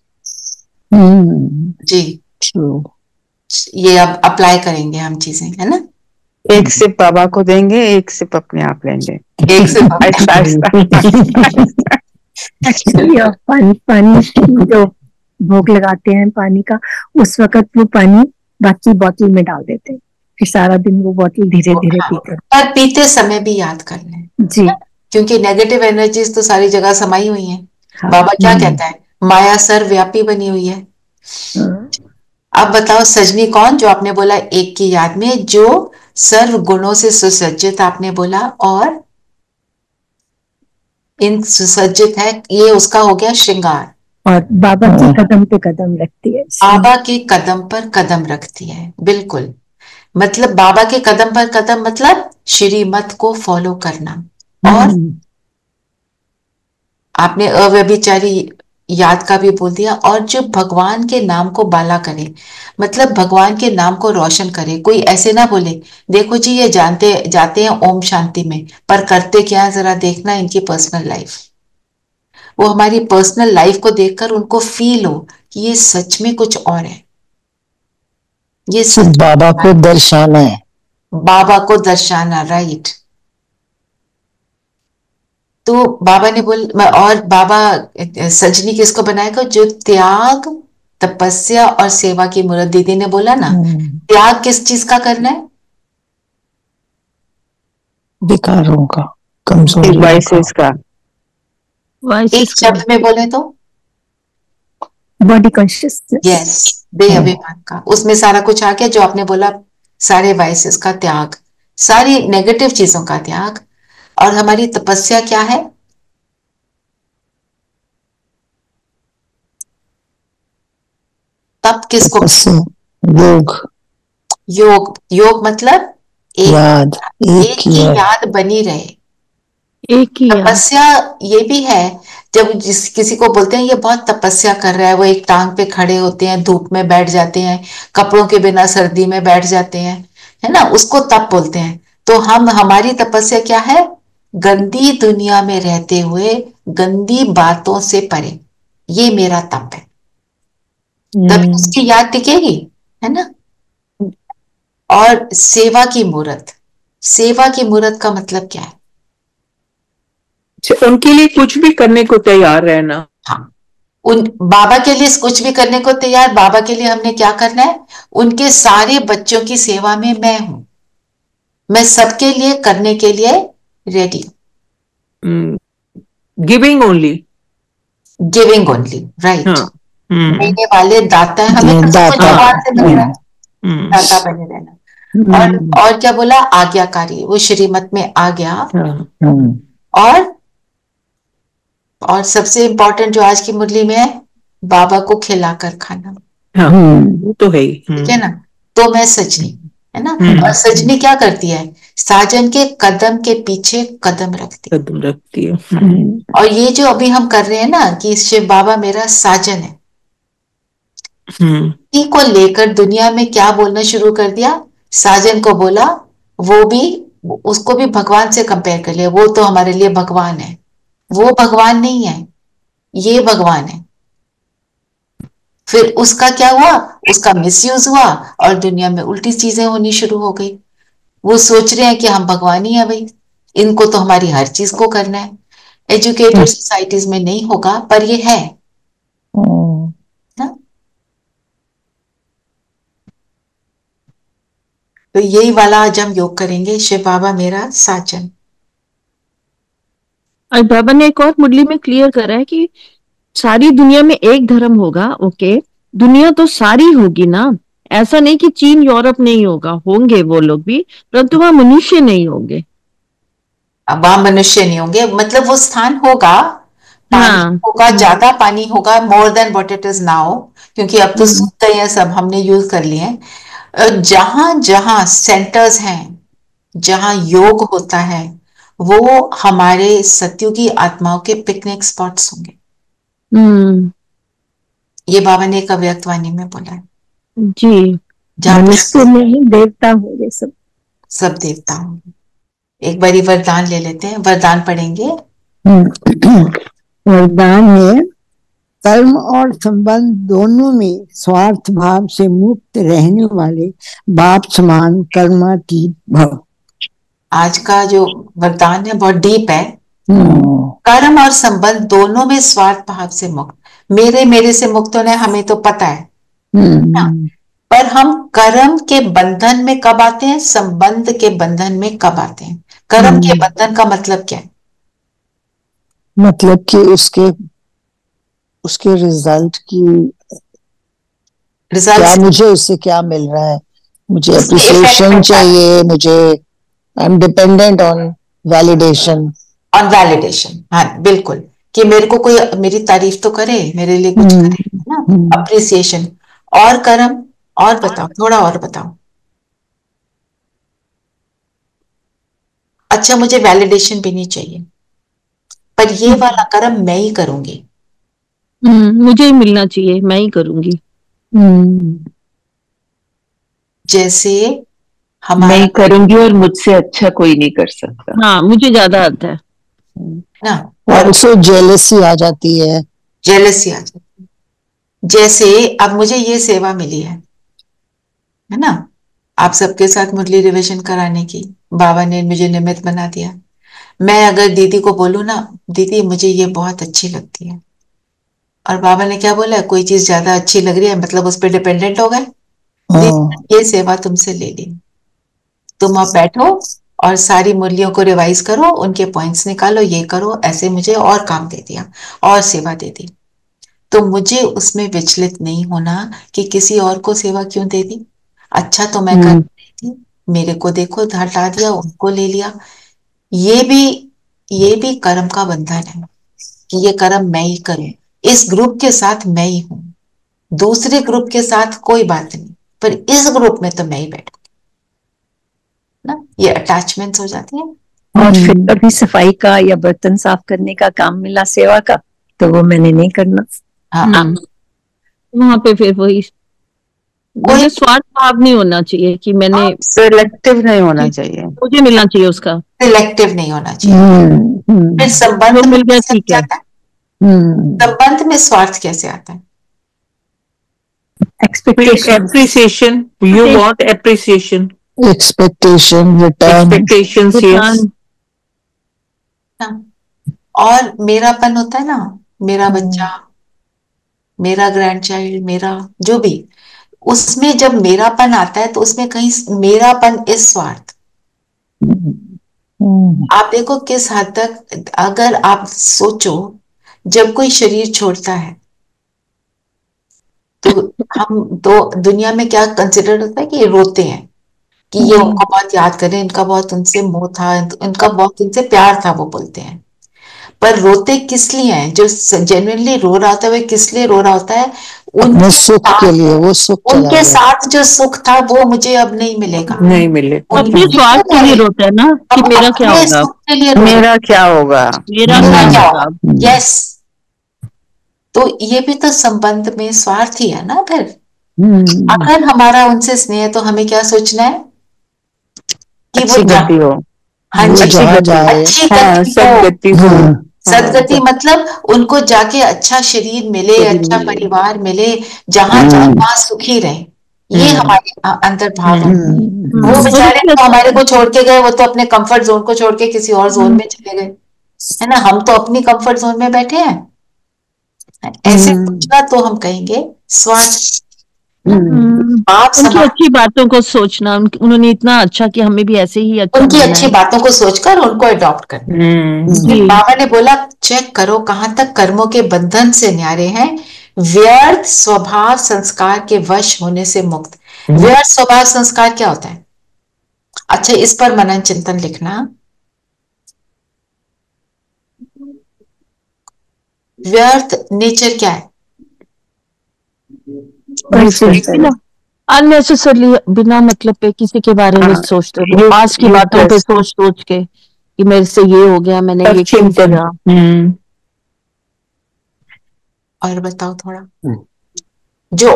जी। ट्रू। ये अब अप्लाई करेंगे हम चीजें, है ना। एक सिप बाबा को देंगे, एक सिप अपने आप लेंगे, एक से आहिस्ता आहिस्ता। एक्चुअली पानी जो भोग लगाते हैं पानी का, उस वक्त वो पानी बाकी बोतल में डाल देते हैं, फिर सारा दिन वो बोतल धीरे धीरे पीते हैं। पर पीते समय भी याद कर लें जी, क्योंकि नेगेटिव एनर्जीज तो सारी जगह समाई हुई हैं। हाँ। बाबा क्या कहता है, माया सर्वव्यापी बनी हुई है। हाँ। अब बताओ सजनी कौन, जो आपने बोला एक की याद में, जो सर्व गुणों से सुसज्जित आपने बोला, और इन सुसज्जित है, ये उसका हो गया श्रृंगार। और बाबा की कदम पे कदम रखती है, बाबा के कदम पर कदम रखती है, बिल्कुल। मतलब बाबा के कदम पर कदम मतलब श्रीमत को फॉलो करना। और आपने अव्यभिचारी याद का भी बोल दिया, और जो भगवान के नाम को बाला करे, मतलब भगवान के नाम को रोशन करे। कोई ऐसे ना बोले देखो जी ये जानते जाते हैं ओम शांति में, पर करते क्या, जरा देखना इनकी पर्सनल लाइफ। वो हमारी पर्सनल लाइफ को देखकर उनको फील हो कि ये सच में कुछ और है, ये सच बाबा को दर्शाना है, बाबा को दर्शाना, राइट। तो बाबा ने और बाबा सजनी किसको बनाएगा, जो त्याग, तपस्या और सेवा की मूर्त। दीदी ने बोला ना, त्याग किस चीज का करना है, विकारों का, कमजोरी का। एक शब्द में बोले तो बॉडी कॉन्शियसनेस, यस, देह अभिमान का। उसमें सारा कुछ आ गया जो आपने बोला, सारे वाइसेस का त्याग, सारी नेगेटिव चीजों का त्याग। और हमारी तपस्या क्या है, तप किसको, योग, योग। योग मतलब याद, एक की याद बनी रहे, एक ही तपस्या ये भी है। जब किसी को बोलते हैं ये बहुत तपस्या कर रहा है, वो एक टांग पे खड़े होते हैं, धूप में बैठ जाते हैं, कपड़ों के बिना सर्दी में बैठ जाते हैं, है ना, उसको तप बोलते हैं। तो हमारी तपस्या क्या है, गंदी दुनिया में रहते हुए गंदी बातों से परे, ये मेरा तप है। तभी उसकी याद टिकेगी, है ना। और सेवा की मूर्त, सेवा की मूर्त का मतलब क्या है, उनके लिए कुछ भी करने को तैयार रहना। हाँ, उन बाबा के लिए कुछ भी करने को तैयार। बाबा के लिए हमने क्या करना है, उनके सारे बच्चों की सेवा में मैं हूं, मैं सबके लिए करने के लिए रेडी हूं। Giving only, giving only, right. देने वाले दाता है, हमें तो सब कुछ भगवान से मिल रहा है, दाता बने रहना। और क्या बोला, आज्ञाकारी, वो श्रीमत में आ गया। और सबसे इंपॉर्टेंट जो आज की मुरली में है, बाबा को खिलाकर खाना। वो तो है ही, ठीक है ना। तो मैं सजनी, है ना। और सजनी क्या करती है, साजन के कदम के पीछे कदम रखती है। और ये जो अभी हम कर रहे हैं ना, कि शिव बाबा मेरा साजन है, इसी को लेकर दुनिया में क्या बोलना शुरू कर दिया, साजन को बोला, वो भी, उसको भी भगवान से कंपेयर कर लिया, वो तो हमारे लिए भगवान है। वो भगवान नहीं है, ये भगवान है। फिर उसका क्या हुआ, उसका मिसयूज हुआ और दुनिया में उल्टी चीजें होनी शुरू हो गई। वो सोच रहे हैं कि हम भगवान ही है भाई, इनको तो हमारी हर चीज को करना है। एजुकेटेड सोसाइटीज में नहीं होगा, पर ये है ना। तो यही वाला आज हम योग करेंगे, शिव बाबा मेरा साजन। और बाबा ने एक और मुरली में क्लियर करा है कि सारी दुनिया में एक धर्म होगा। ओके, दुनिया तो सारी होगी ना, ऐसा नहीं कि चीन यूरोप नहीं होगा, होंगे वो लोग भी, परंतु वहां मनुष्य नहीं होंगे। अब वहां मनुष्य नहीं होंगे, मतलब वो स्थान होगा, पानी होगा, ज्यादा पानी होगा, more than what it is now, क्योंकि अब तो सूख गए हैं सब, हमने यूज कर लिए हैं। जहां जहां सेंटर्स हैं, जहां योग होता है, वो हमारे सत्युगी आत्माओं के पिकनिक स्पॉट्स होंगे। ये बाबा ने एक अव्यक्त वाणी में बोला है जी, मनुष्य नहीं देवता होंगे, सब देवता होंगे। एक बारी वरदान ले लेते हैं, वरदान पढ़ेंगे। वरदान है, कर्म और संबंध दोनों में स्वार्थ भाव से मुक्त रहने वाले बाप समान कर्मातीत भव। आज का जो वरदान है बहुत डीप है। कर्म और संबंध दोनों में स्वार्थ भाव से मुक्त। मेरे से मुक्त होना हमें तो पता है ना? पर हम कर्म के बंधन में कब आते हैं, संबंध के बंधन में कब आते हैं? कर्म के बंधन का मतलब क्या है? मतलब कि उसके रिजल्ट क्या, मुझे उससे क्या मिल रहा है, मुझे अप्रिसिएशन चाहिए, मुझे I am dependent on validation. हाँ बिल्कुल, कि मेरे को कोई मेरी तारीफ तो करे, मेरे लिए कुछ करे ना, अप्रिसिएशन। और कर्म, और बताओ, थोड़ा और बताओ। अच्छा, मुझे वैलिडेशन भी नहीं चाहिए, पर ये वाला कर्म मैं ही करूंगी। मुझे ही मिलना चाहिए, मैं ही करूंगी। जैसे मैं ही करूंगी और मुझसे अच्छा कोई नहीं कर सकता। हाँ, मुझे ज्यादा आता है ना। और उससे जेलसी आ जाती है। जैसे अब मुझे ये सेवा मिली है ना, आप सबके साथ मुरली रिविजन कराने की, बाबा ने मुझे निमित्त बना दिया। मैं अगर दीदी को बोलूं ना, दीदी मुझे ये बहुत अच्छी लगती है, और बाबा ने क्या बोला, कोई चीज ज्यादा अच्छी लग रही है मतलब उस पर डिपेंडेंट हो गए। दीदी ये सेवा तुमसे ले ली, तुम अब बैठो और सारी मुरलियों को रिवाइज करो, उनके पॉइंट्स निकालो, ये करो, ऐसे मुझे और काम दे दिया और सेवा दे दी। तो मुझे उसमें विचलित नहीं होना कि किसी और को सेवा क्यों दे दी। अच्छा तो मैं कर रही थी, मेरे को देखो हटा दिया, उनको ले लिया। ये भी कर्म का बंधन है कि ये कर्म मैं ही करूं, इस ग्रुप के साथ मैं ही हूं, दूसरे ग्रुप के साथ कोई बात नहीं, पर इस ग्रुप में तो मैं ही बैठूंगी ना। ये अटैचमेंट्स हो जाती है। और फिर कभी सफाई का या बर्तन साफ करने का काम मिला सेवा का, तो वो मैंने नहीं करना। वहां पे फिर वही, मुझे स्वार्थ भाव नहीं होना चाहिए कि मैंने, सिलेक्टिव नहीं होना चाहिए, मुझे मिलना चाहिए उसका, सिलेक्टिव नहीं होना चाहिए। फिर संबंध में कैसे आता है? संबंध में स्वार्थ कैसे आता है? Appreciation, you want appreciation, expectation, return, expectations, yes. और मेरापन होता है ना, मेरा बच्चा, मेरा ग्रैंड चाइल्ड, मेरा जो भी, उसमें जब मेरापन आता है तो उसमें कहीं मेरापन इस स्वार्थ। आप देखो किस हद तक, अगर आप सोचो, जब कोई शरीर छोड़ता है तो हम तो दुनिया में क्या कंसिडर होता है कि ये रोते हैं, कि ये उनको बहुत याद करें, इनका बहुत उनसे मोह था, इनका बहुत उनसे प्यार था, वो बोलते हैं। पर रोते किस लिए हैं? जो जेन्युइनली रो रहा होता है वो किस लिए रो रहा होता है? उनके सुख के लिए, वो सुख उनके साथ जो सुख था वो मुझे अब नहीं मिलेगा, नहीं मिलेगा। अपने स्वार्थ के लिए रोता है ना, कि मेरा क्या होगा, मेरा क्या होगा, मेरा क्या होगा। यस, तो ये भी तो संबंध में स्वार्थ ही है ना। फिर अगर हमारा उनसे स्नेह है तो हमें क्या सोचना है कि वो गति हो, सदगति हो। सदगति मतलब उनको जाके अच्छा शरीर मिले, अच्छा परिवार मिले, जहां वहां सुखी रहे, ये हमारे अंतर भाव है। वो बेचारे तो हमारे को छोड़ के गए, वो तो अपने कंफर्ट जोन को छोड़ के किसी और जोन में चले गए, है ना। हम तो अपनी कंफर्ट जोन में बैठे हैं। ऐसे सोचना तो हम कहेंगे स्वार्थ। उनकी अच्छी बातों को सोचना, उन्होंने इतना अच्छा कि हमें भी ऐसे ही अच्छा, उनकी अच्छी बातों को सोचकर उनको अडॉप्ट करना। बाबा ने बोला चेक करो कहां तक कर्मों के बंधन से न्यारे हैं, व्यर्थ स्वभाव संस्कार के वश होने से मुक्त। व्यर्थ स्वभाव संस्कार क्या होता है? अच्छा, इस पर मनन चिंतन लिखना। व्यर्थ नेचर क्या है? अननेसेसरली, बिना मतलब पे किसी के बारे में सोचते हो, पास की बातों पे सोच के कि मेरे से ये हो गया, मैंने ये क्यों किया। और बताओ थोड़ा, जो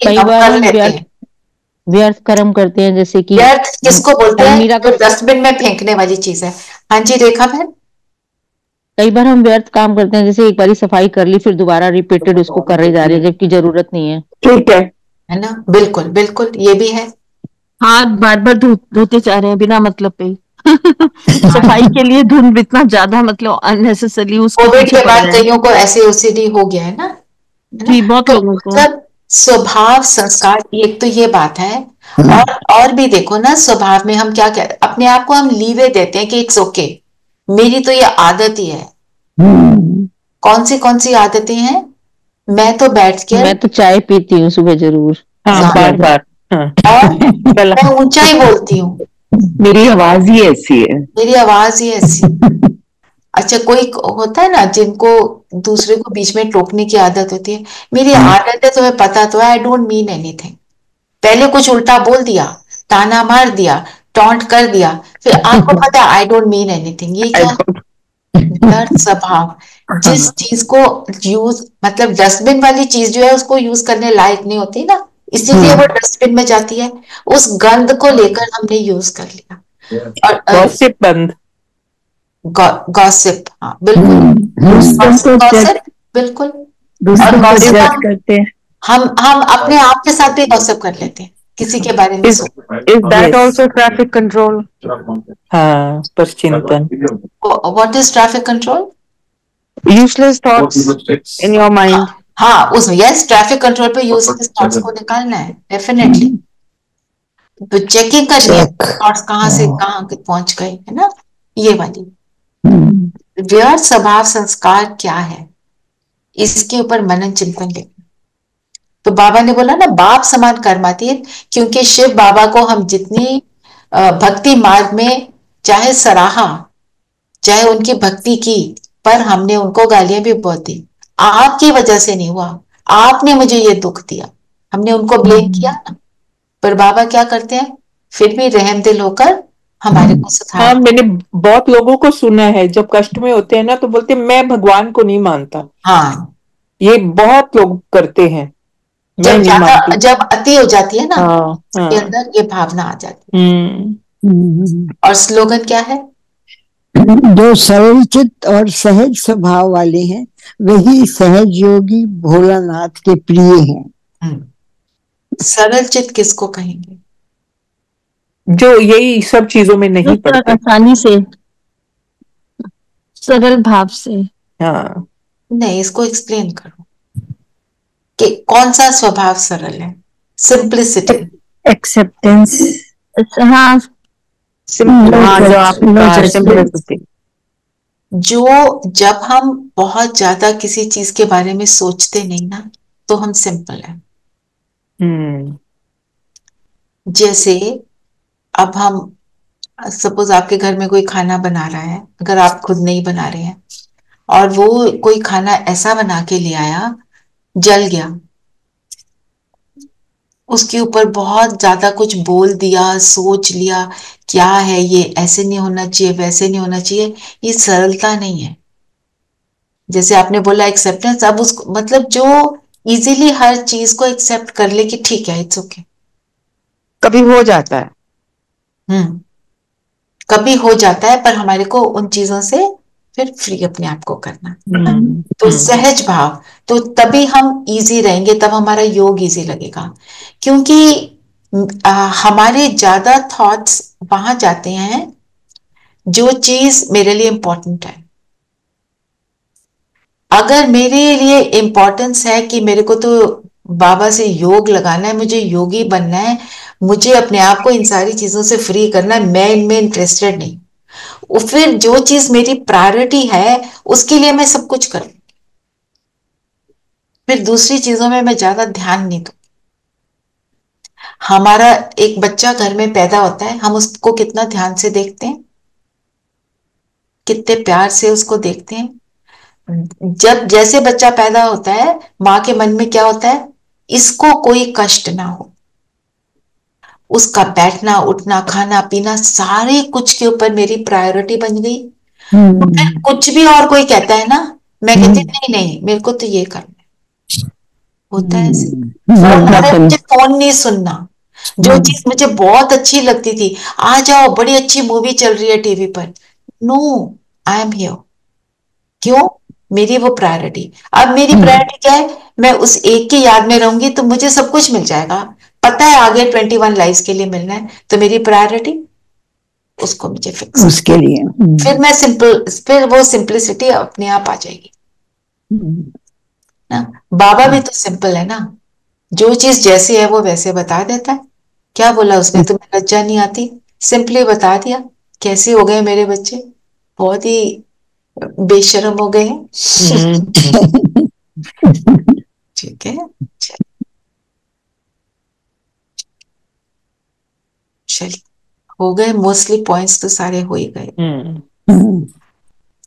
कई बार व्यर्थ कर्म करते हैं, जैसे कि व्यर्थ किसको बोलते हैं? जो डस्टबिन में फेंकने वाली चीज है। हाँ जी रेखा बहन। कई बार हम व्यर्थ काम करते हैं, जैसे एक बारी सफाई कर ली फिर दोबारा रिपीटेड उसको कर रहे जा रहे हैं जबकि जरूरत नहीं है। ठीक है ना, बिल्कुल बिल्कुल, ये भी है। हाथ बार बार धोते जा रहे हैं बिना मतलब पे सफाई के लिए धुंध इतना ज्यादा, मतलब अननेसेसरली उसके कोविड पीछे के पड़ बाद रहे हैं। कईयों को ऐसे ओसीडी हो गया है ना, जी, बहुत तो लोगों को। मतलब स्वभाव संस्कार, एक तो ये बात है। और भी देखो ना, स्वभाव में हम क्या कहते, अपने आप को हम लीवे देते हैं कि इट्स ओके, मेरी तो ये आदत ही है। कौन सी आदतें हैं? मैं तो बैठ के, मैं तो चाय पीती हूँ सुबह जरूर। हाँ, बार बार। और मैं ऊंचा ही बोलती हूँ, मेरी आवाज ही ऐसी है। मेरी आवाज ही ऐसी। अच्छा, कोई होता है ना जिनको दूसरे को बीच में टोकने की आदत होती है, मेरी आदत है, तुम्हें पता तो है, आई डोंट मीन एनीथिंग। पहले कुछ उल्टा बोल दिया, ताना मार दिया, टॉन्ट कर दिया, फिर आपको पता आई डोंट मीन एनीथिंग। ये क्या व्यर्थ स्वभाव। जिस चीज को यूज, मतलब डस्टबिन वाली चीज जो है उसको यूज करने लायक नहीं होती ना, इसीलिए वो डस्टबिन में जाती है। उस गंद को लेकर हमने यूज कर लिया। और गॉसिप बंद। गॉसिप, हाँ बिल्कुल, गॉसिप बिल्कुल। और गॉसिप करते हैं। हम अपने आप के साथ भी गॉसिप कर लेते हैं, किसी के बारे में सोच। Is that also traffic control? हाँ, परचिंतन। What is traffic control? Useless thoughts in your mind. हाँ, उसमें यस, ट्रैफिक कंट्रोल पे यूजलेस थॉट्स को निकालना है, डेफिनेटली। तो चेकिंग करनी है, थॉट्स कहाँ से कहाँ पहुंच गए, है ना, ये वाली। व्यर्थ स्वभाव संस्कार क्या है, इसके ऊपर मनन चिंतन लेना। तो बाबा ने बोला ना, बाप समान कर्मातीत, क्योंकि शिव बाबा को हम जितनी भक्ति मार्ग में चाहे सराहा, चाहे उनकी भक्ति की, पर हमने उनको गालियां भी बहुत दी। आपकी वजह से नहीं हुआ, आपने मुझे ये दुख दिया, हमने उनको ब्लेम किया ना। पर बाबा क्या करते हैं, फिर भी रहम दिल होकर हमारे को सुधार। हाँ, मैंने बहुत लोगों को सुना है जब कष्ट में होते हैं ना तो बोलते हैं, मैं भगवान को नहीं मानता। हाँ, ये बहुत लोग करते हैं। मैं जब नहीं मानती। जब अति हो जाती है ना, हाँ, उसके हाँ। अंदर ये भावना आ जाती है। और स्लोगन क्या है? जो सरल चित्त और सहज स्वभाव वाले हैं वही सहज योगी भोलानाथ के प्रिय हैं। सरल चित्त किसको कहेंगे? जो यही सब चीजों में नहीं पड़ते, आसानी से, सरल भाव से। हाँ, नहीं, इसको एक्सप्लेन करो कि कौन सा स्वभाव सरल है। Simplicity, acceptance. हाँ, जो जब हम बहुत ज्यादा किसी चीज के बारे में सोचते नहीं ना, तो हम सिंपल है। जैसे अब हम, सपोज आपके घर में कोई खाना बना रहा है, अगर आप खुद नहीं बना रहे हैं, और वो कोई खाना ऐसा बना के ले आया, जल गया, उसके ऊपर बहुत ज्यादा कुछ बोल दिया, सोच लिया, क्या है ये, ऐसे नहीं होना चाहिए, वैसे नहीं होना चाहिए, ये सरलता नहीं है। जैसे आपने बोला एक्सेप्टेंस, अब उसको मतलब जो इजीली हर चीज को एक्सेप्ट कर ले कि ठीक है, इट्स ओके। कभी हो जाता है। कभी हो जाता है, पर हमारे को उन चीजों से फिर फ्री अपने आप को करना। तो सहज भाव, तो तभी हम इजी रहेंगे, तब हमारा योग इजी लगेगा। क्योंकि हमारे ज्यादा थॉट्स वहां जाते हैं जो चीज मेरे लिए इंपॉर्टेंट है। अगर मेरे लिए इंपॉर्टेंस है कि मेरे को तो बाबा से योग लगाना है, मुझे योगी बनना है, मुझे अपने आप को इन सारी चीजों से फ्री करना है, मैं इनमें इंटरेस्टेड नहीं, फिर जो चीज मेरी प्रायोरिटी है उसके लिए मैं सब कुछ करूं, फिर दूसरी चीजों में मैं ज्यादा ध्यान नहीं दूं। हमारा एक बच्चा घर में पैदा होता है, हम उसको कितना ध्यान से देखते हैं, कितने प्यार से उसको देखते हैं। जब जैसे बच्चा पैदा होता है, माँ के मन में क्या होता है, इसको कोई कष्ट ना हो। उसका बैठना उठना खाना पीना सारे कुछ के ऊपर मेरी प्रायोरिटी बन गई। तो फिर कुछ भी और कोई कहता है ना, मैं कहती नहीं नहीं, मेरे को तो ये करना है। होता है ऐसे। मुझे फोन नहीं सुनना, जो चीज मुझे बहुत अच्छी लगती थी, आ जाओ बड़ी अच्छी मूवी चल रही है टीवी पर, नो, आई एम हियर, क्यों? मेरी वो प्रायोरिटी। अब मेरी प्रायोरिटी क्या है? मैं उस एक की याद में रहूंगी तो मुझे सब कुछ मिल जाएगा, पता है आगे 21 लाइफ के लिए मिलना है, तो मेरी प्रायोरिटी उसको मुझे फिक्स उसके लिए। फिर मैं सिंपल, फिर वो सिंपलिसिटी अपने आप आ जाएगी ना। बाबा भी तो सिंपल है ना, जो चीज जैसी है वो वैसे बता देता है। क्या बोला उसने, तुम्हें लज्जा नहीं आती? सिंपली बता दिया। कैसे हो गए मेरे बच्चे, बहुत ही बेशर्म हो गए हैं। ठीक है, चलिए, हो गए मोस्टली पॉइंट्स तो सारे हो ही गए।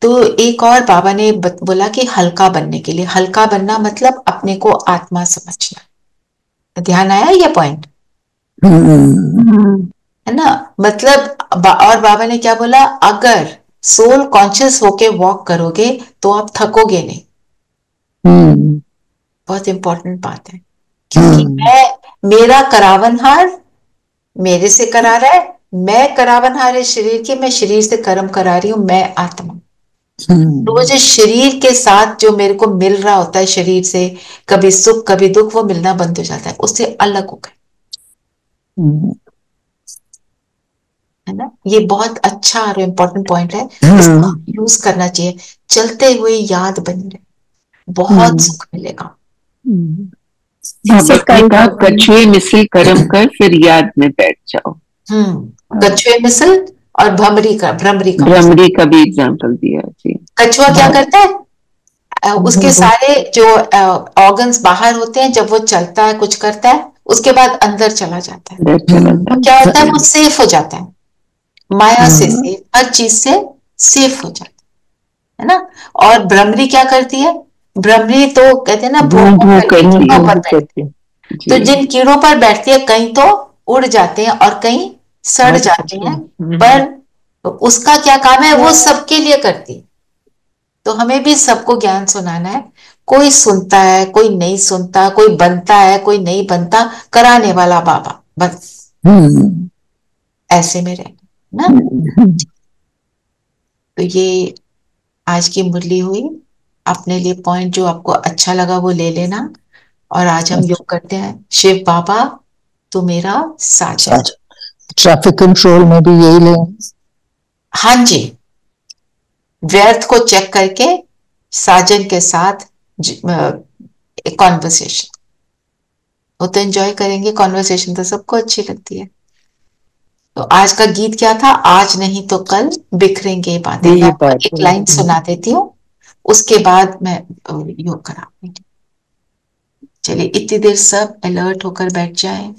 तो एक और बाबा ने बोला कि हल्का बनने के लिए, हल्का बनना मतलब अपने को आत्मा समझना। ध्यान आया ये पॉइंट? है ना, मतलब और बाबा ने क्या बोला, अगर सोल कॉन्शियस होके वॉक करोगे तो आप थकोगे नहीं। बहुत इंपॉर्टेंट बात है, क्योंकि मेरा करावनहार मेरे से करा रहा है, मैं करावनहार है शरीर की, मैं शरीर से कर्म करा रही हूं, मैं आत्मा। तो वो जो शरीर के साथ जो मेरे को मिल रहा होता है शरीर से, कभी सुख कभी दुख, वो मिलना बंद हो जाता है, उससे अलग हो गए। है ना, ये बहुत अच्छा और इम्पोर्टेंट पॉइंट है, इसको यूज करना चाहिए। चलते हुए याद बनी रहे, बहुत सुख मिलेगा। कछुए मिसल कर्म कर फिर याद में बैठ जाओ। कछुए मिसल और भ्रमरी का भी एग्जाम्पल दिया जी। कछुआ क्या करता है, उसके सारे जो ऑर्गन्स बाहर होते हैं, जब वो चलता है कुछ करता है उसके बाद अंदर चला जाता है, तो क्या होता है, वो सेफ हो जाता है, माया से सेफ, हर चीज से सेफ हो जाता है ना। और भ्रमरी क्या करती है, भ्रमरी तो कहते हैं ना कीड़ों पर बैठती है, तो जिन कीड़ों पर बैठती है कहीं तो उड़ जाते हैं और कहीं सड़ जाते हैं, पर उसका क्या काम है, वो सबके लिए करती है। तो हमें भी सबको ज्ञान सुनाना है, कोई सुनता है कोई नहीं सुनता, कोई बनता है कोई नहीं बनता, कराने वाला बाबा बस, ऐसे में रहना ना। तो ये आज की मुरली हुई, अपने लिए पॉइंट जो आपको अच्छा लगा वो ले लेना। और आज हम योग करते हैं, शिव बाबा तो मेरा साजन। ट्रैफिक कंट्रोल में भी यही लेंगे। हाँ जी, व्यर्थ को चेक करके साजन के साथ कॉन्वर्सेशन, वो तो एंजॉय करेंगे, कॉन्वर्सेशन तो सबको अच्छी लगती है। तो आज का गीत क्या था, आज नहीं तो कल बिखरेंगे बातें। मैं आपको एक लाइन सुना देती हूँ, उसके बाद मैं योग कराऊंगी। चलिए, इतनी देर सब अलर्ट होकर बैठ जाए।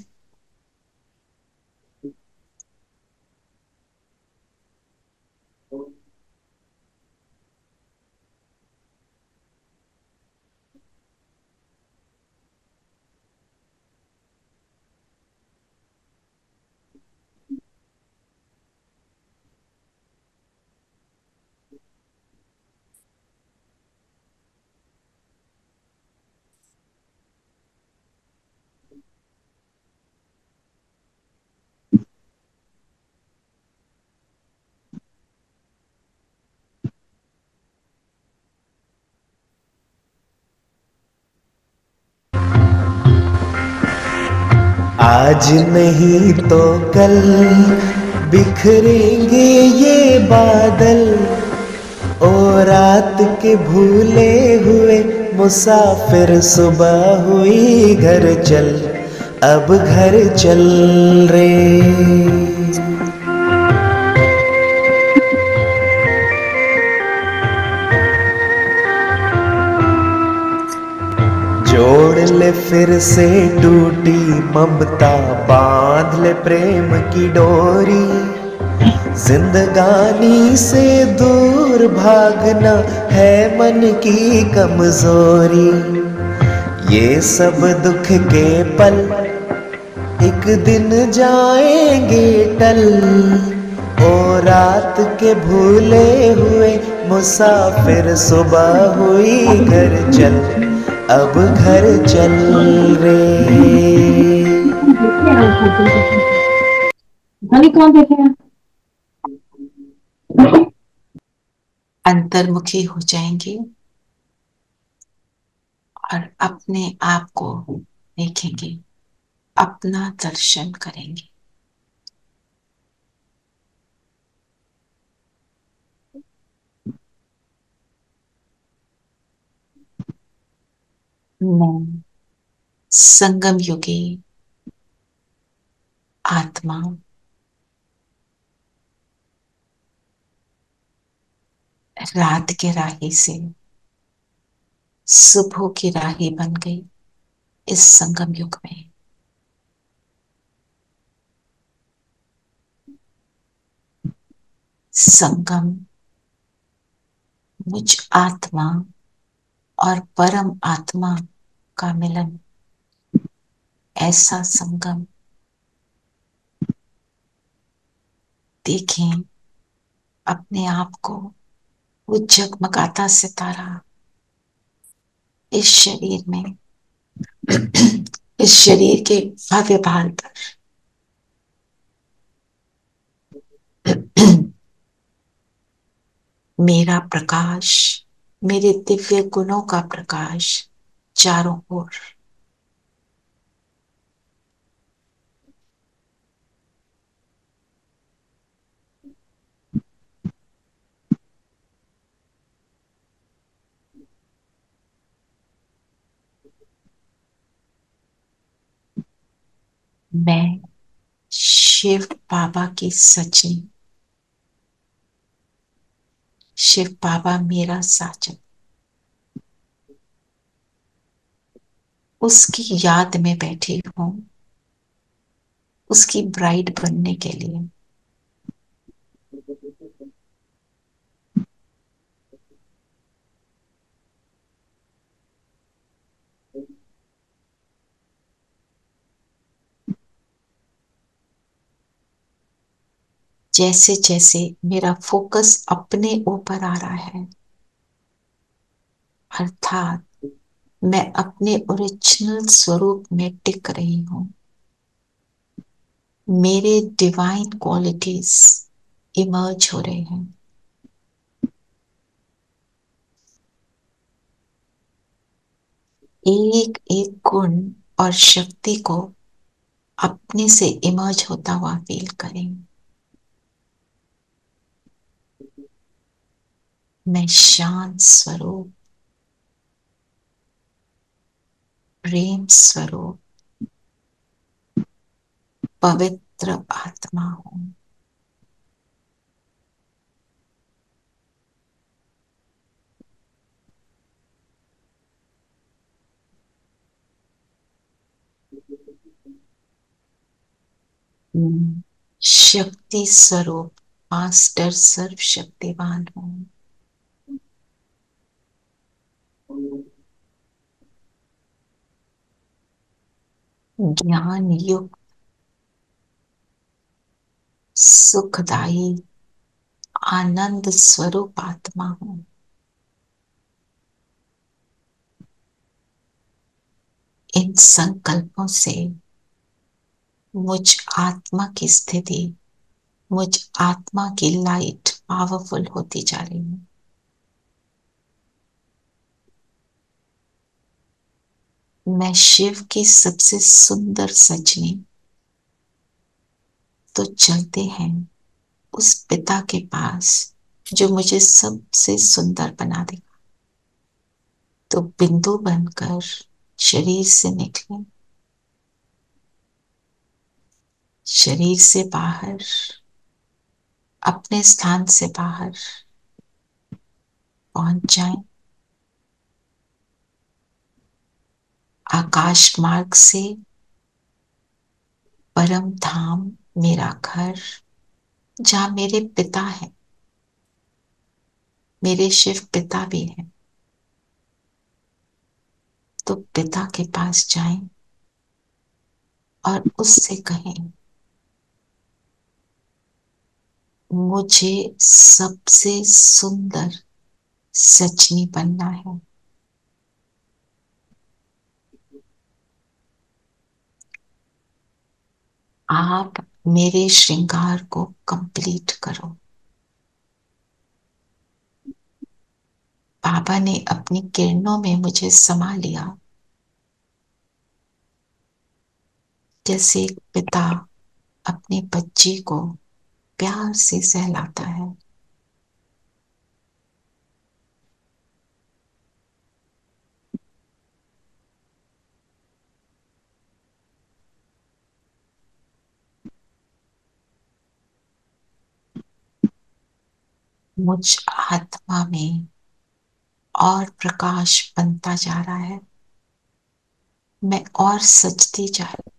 आज नहीं तो कल बिखरेंगे ये बादल, ओ रात के भूले हुए मुसाफिर, सुबह हुई घर चल, अब घर चल रे। जोड़ ले फिर से टूटी ममता, बांध ले प्रेम की डोरी, जिंदगानी से दूर भागना है मन की कमजोरी। ये सब दुख के पल एक दिन जाएंगे टल, ओ रात के भूले हुए मुसाफिर, सुबह हुई घर चल, अब घर चल रे। कौन देखे अंतर्मुखी हो जाएंगे और अपने आप को देखेंगे, अपना दर्शन करेंगे। मैं संगम युगी आत्मा रात के राही से सुबह की राही बन गई इस संगम युग में। संगम मुझ आत्मा और परम आत्मा का मिलन, ऐसा संगम। देखें अपने आप को, वो जगमगाता सितारा इस शरीर में, इस शरीर के भव्य भाल पर। मेरा प्रकाश, मेरे दिव्य गुणों का प्रकाश चारों ओर। मैं शिव बाबा की सचनी, शिव बाबा मेरा साजन, उसकी याद में बैठी हूं, उसकी ब्राइड बनने के लिए। जैसे जैसे मेरा फोकस अपने ऊपर आ रहा है, अर्थात मैं अपने ओरिजिनल स्वरूप में टिक रही हूं, मेरे डिवाइन क्वालिटीज इमर्ज हो रहे हैं। एक एक गुण और शक्ति को अपने से इमर्ज होता हुआ फील करें। मैं शांत स्वरूप, प्रेम स्वरूप, पवित्र आत्मा हूं। शक्ति स्वरूप, मास्टर सर्व शक्तिवान हूं। ज्ञान युक्त, सुखदायी, आनंद स्वरूप आत्मा हूं। इन संकल्पों से मुझ आत्मा की स्थिति, मुझ आत्मा की लाइट पावरफुल होती जा रही है। मैं शिव की सबसे सुंदर सजनी। तो चलते हैं उस पिता के पास जो मुझे सबसे सुंदर बना देगा। तो बिंदु बनकर शरीर से निकले, शरीर से बाहर, अपने स्थान से बाहर पहुंच जाएं। आकाश मार्ग से परम धाम, मेरा घर, जहां मेरे पिता हैं, मेरे शिव पिता भी हैं। तो पिता के पास जाएं और उससे कहें, मुझे सबसे सुंदर सजनी बनना है। आप मेरे श्रृंगार को कंप्लीट करो। बाबा ने अपनी किरणों में मुझे समा लिया, जैसे एक पिता अपने बच्चे को प्यार से सहलाता है। मुझ आत्मा में और प्रकाश बनता जा रहा है, मैं और सजती जा रही।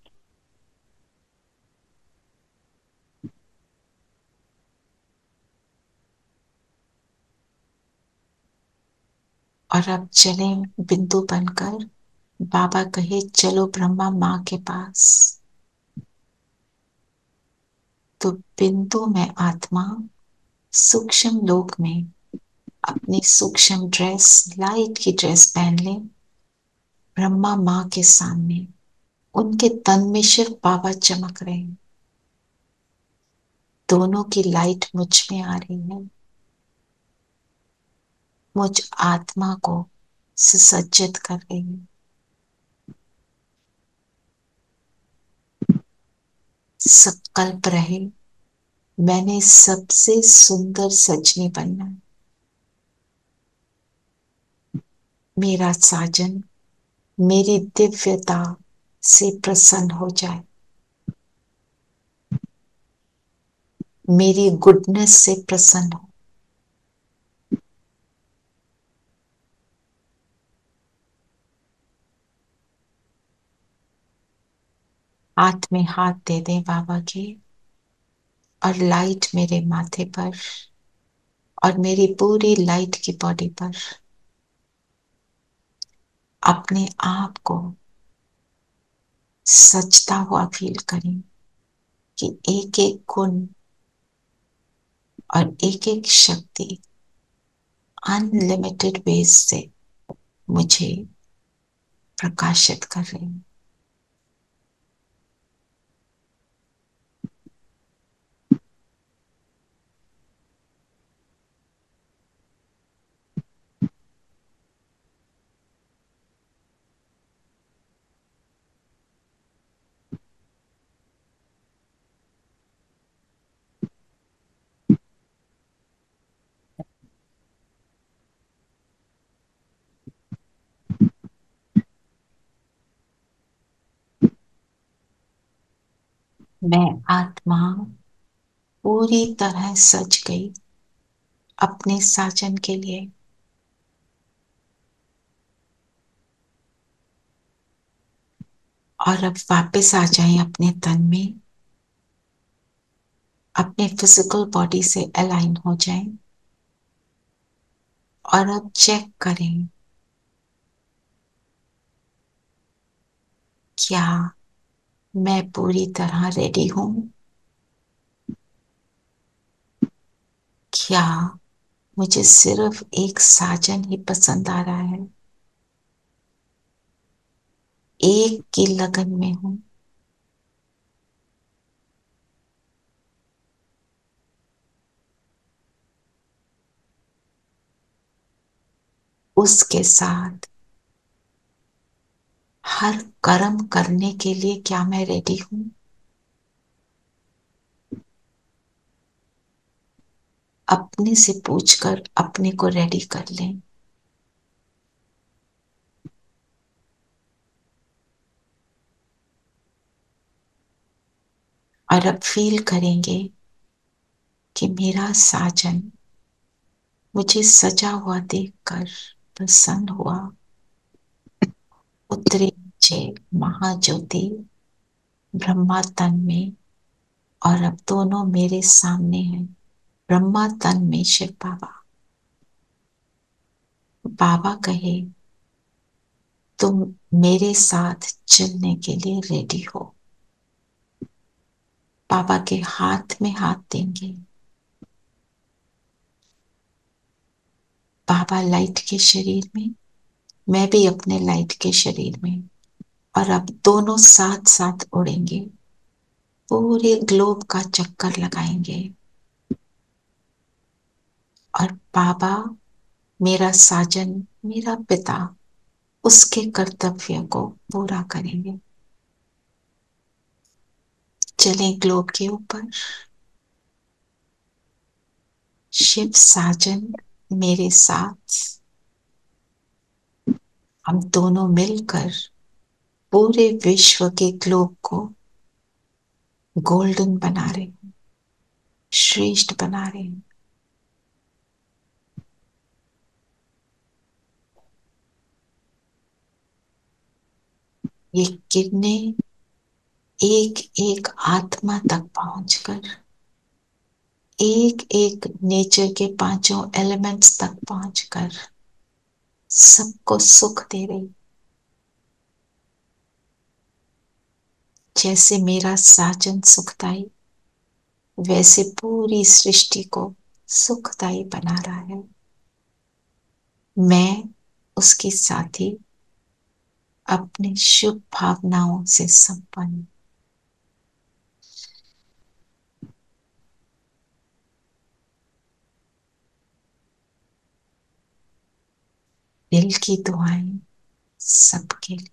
और अब चले बिंदु बनकर, बाबा कहे चलो ब्रह्मा माँ के पास। तो बिंदु में आत्मा सूक्ष्म लोक में अपनी सूक्ष्म ड्रेस, लाइट की ड्रेस पहन ले, ब्रह्मा माँ के सामने उनके तन में सिर्फ बाबा चमक रहे हैं। दोनों की लाइट मुझ में आ रही है, मुझ आत्मा को सुसज्जित कर रही है। संकल्प रहे मैंने सबसे सुंदर सजनी बनना है। मेरा साजन मेरी दिव्यता से प्रसन्न हो जाए, मेरी गुडनेस से प्रसन्न हो। हाथ में हाथ दे दे बाबा के, और लाइट मेरे माथे पर और मेरी पूरी लाइट की बॉडी पर अपने आप को सजता हुआ फील करें कि एक एक गुण और एक एक शक्ति अनलिमिटेड वेज से मुझे प्रकाशित कर रही है। मैं आत्मा पूरी तरह सज गई अपने साजन के लिए। और अब वापस आ जाएं अपने तन में, अपने फिजिकल बॉडी से अलाइन हो जाएं और अब चेक करें क्या मैं पूरी तरह रेडी हूं। क्या मुझे सिर्फ एक साजन ही पसंद आ रहा है, एक की लगन में हूं। उसके साथ हर कर्म करने के लिए क्या मैं रेडी हूं। अपने से पूछकर अपने को रेडी कर लें। और अब फील करेंगे कि मेरा साजन मुझे सजा हुआ देखकर प्रसन्न हुआ। उतरे नीचे महाज्योति ब्रह्मा तन में, और अब दोनों मेरे सामने हैं। ब्रह्मा तन में शिव बाबा। बाबा कहे तुम मेरे साथ चलने के लिए रेडी हो। बाबा के हाथ में हाथ देंगे। बाबा लाइट के शरीर में, मैं भी अपने लाइट के शरीर में, और अब दोनों साथ साथ उड़ेंगे, पूरे ग्लोब का चक्कर लगाएंगे। और बाबा मेरा साजन, मेरा पिता उसके कर्तव्य को पूरा करेंगे। चलें ग्लोब के ऊपर। शिव साजन मेरे साथ, हम दोनों मिलकर पूरे विश्व के ग्लोब को गोल्डन बना रहे हैं, श्रेष्ठ बना रहे हैं। ये किरणें एक एक आत्मा तक पहुंचकर, एक एक नेचर के पांचों एलिमेंट्स तक पहुंचकर सबको सुख दे रही। जैसे मेरा साजन सुखदाई, वैसे पूरी सृष्टि को सुखदाई बना रहा है। मैं उसकी साथी, अपनी शुभ भावनाओं से संपन्न। दिल की दुआएं सबके लिए।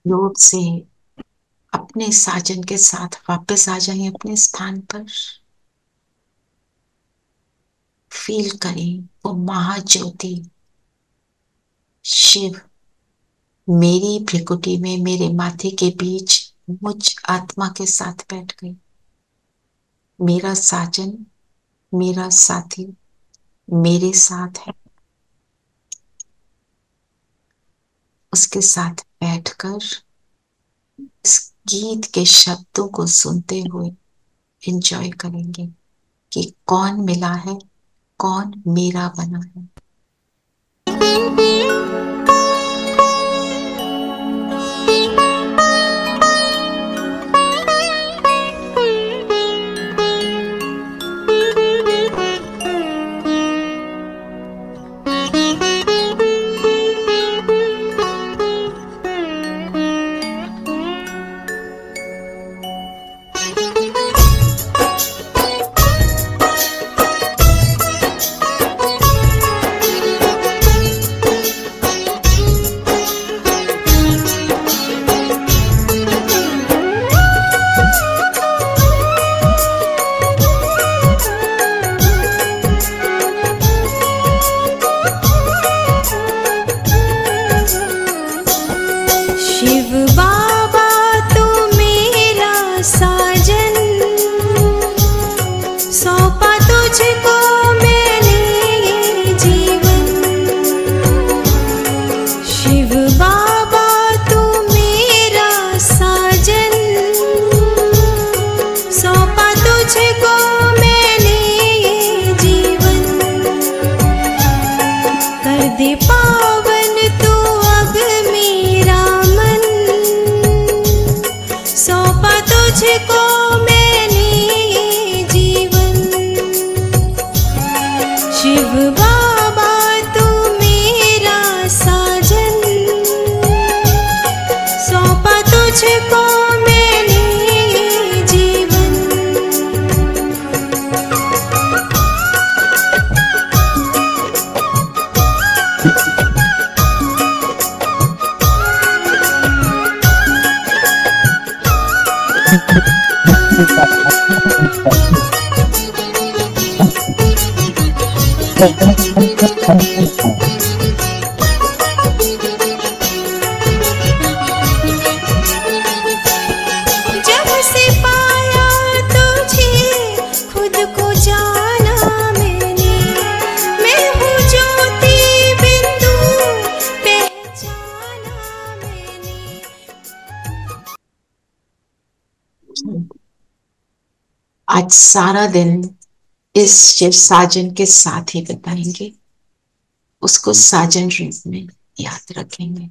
योग से अपने साजन के साथ वापस आ जाएं अपने स्थान पर। फील करें वो महाज्योति शिव मेरी भ्रिकुटी में, मेरे माथे के बीच मुझ आत्मा के साथ बैठ गई। मेरा साजन, मेरा साथी मेरे साथ है। उसके साथ बैठकर इस गीत के शब्दों को सुनते हुए एंजॉय करेंगे कि कौन मिला है, कौन मेरा बना है। जब से पाया तुझे आज सारा दिन इस शिव साजन के साथ ही बिताएंगे, उसको साजन रूप में याद रखेंगे।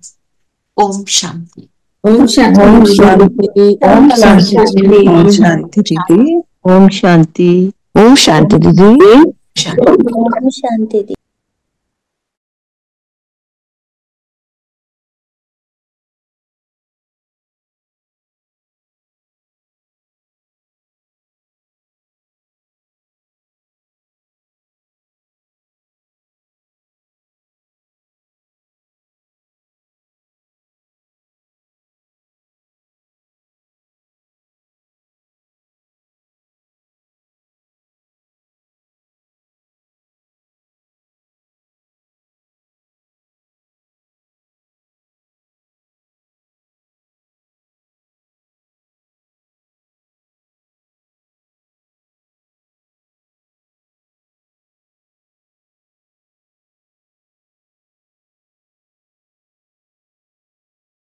ओम शांति। ओम शांति। ओम शांति। ओम शांति। ओम शांति दीदी। ओम शांति। ओम शांति दीदी। ओम शांति दीदी।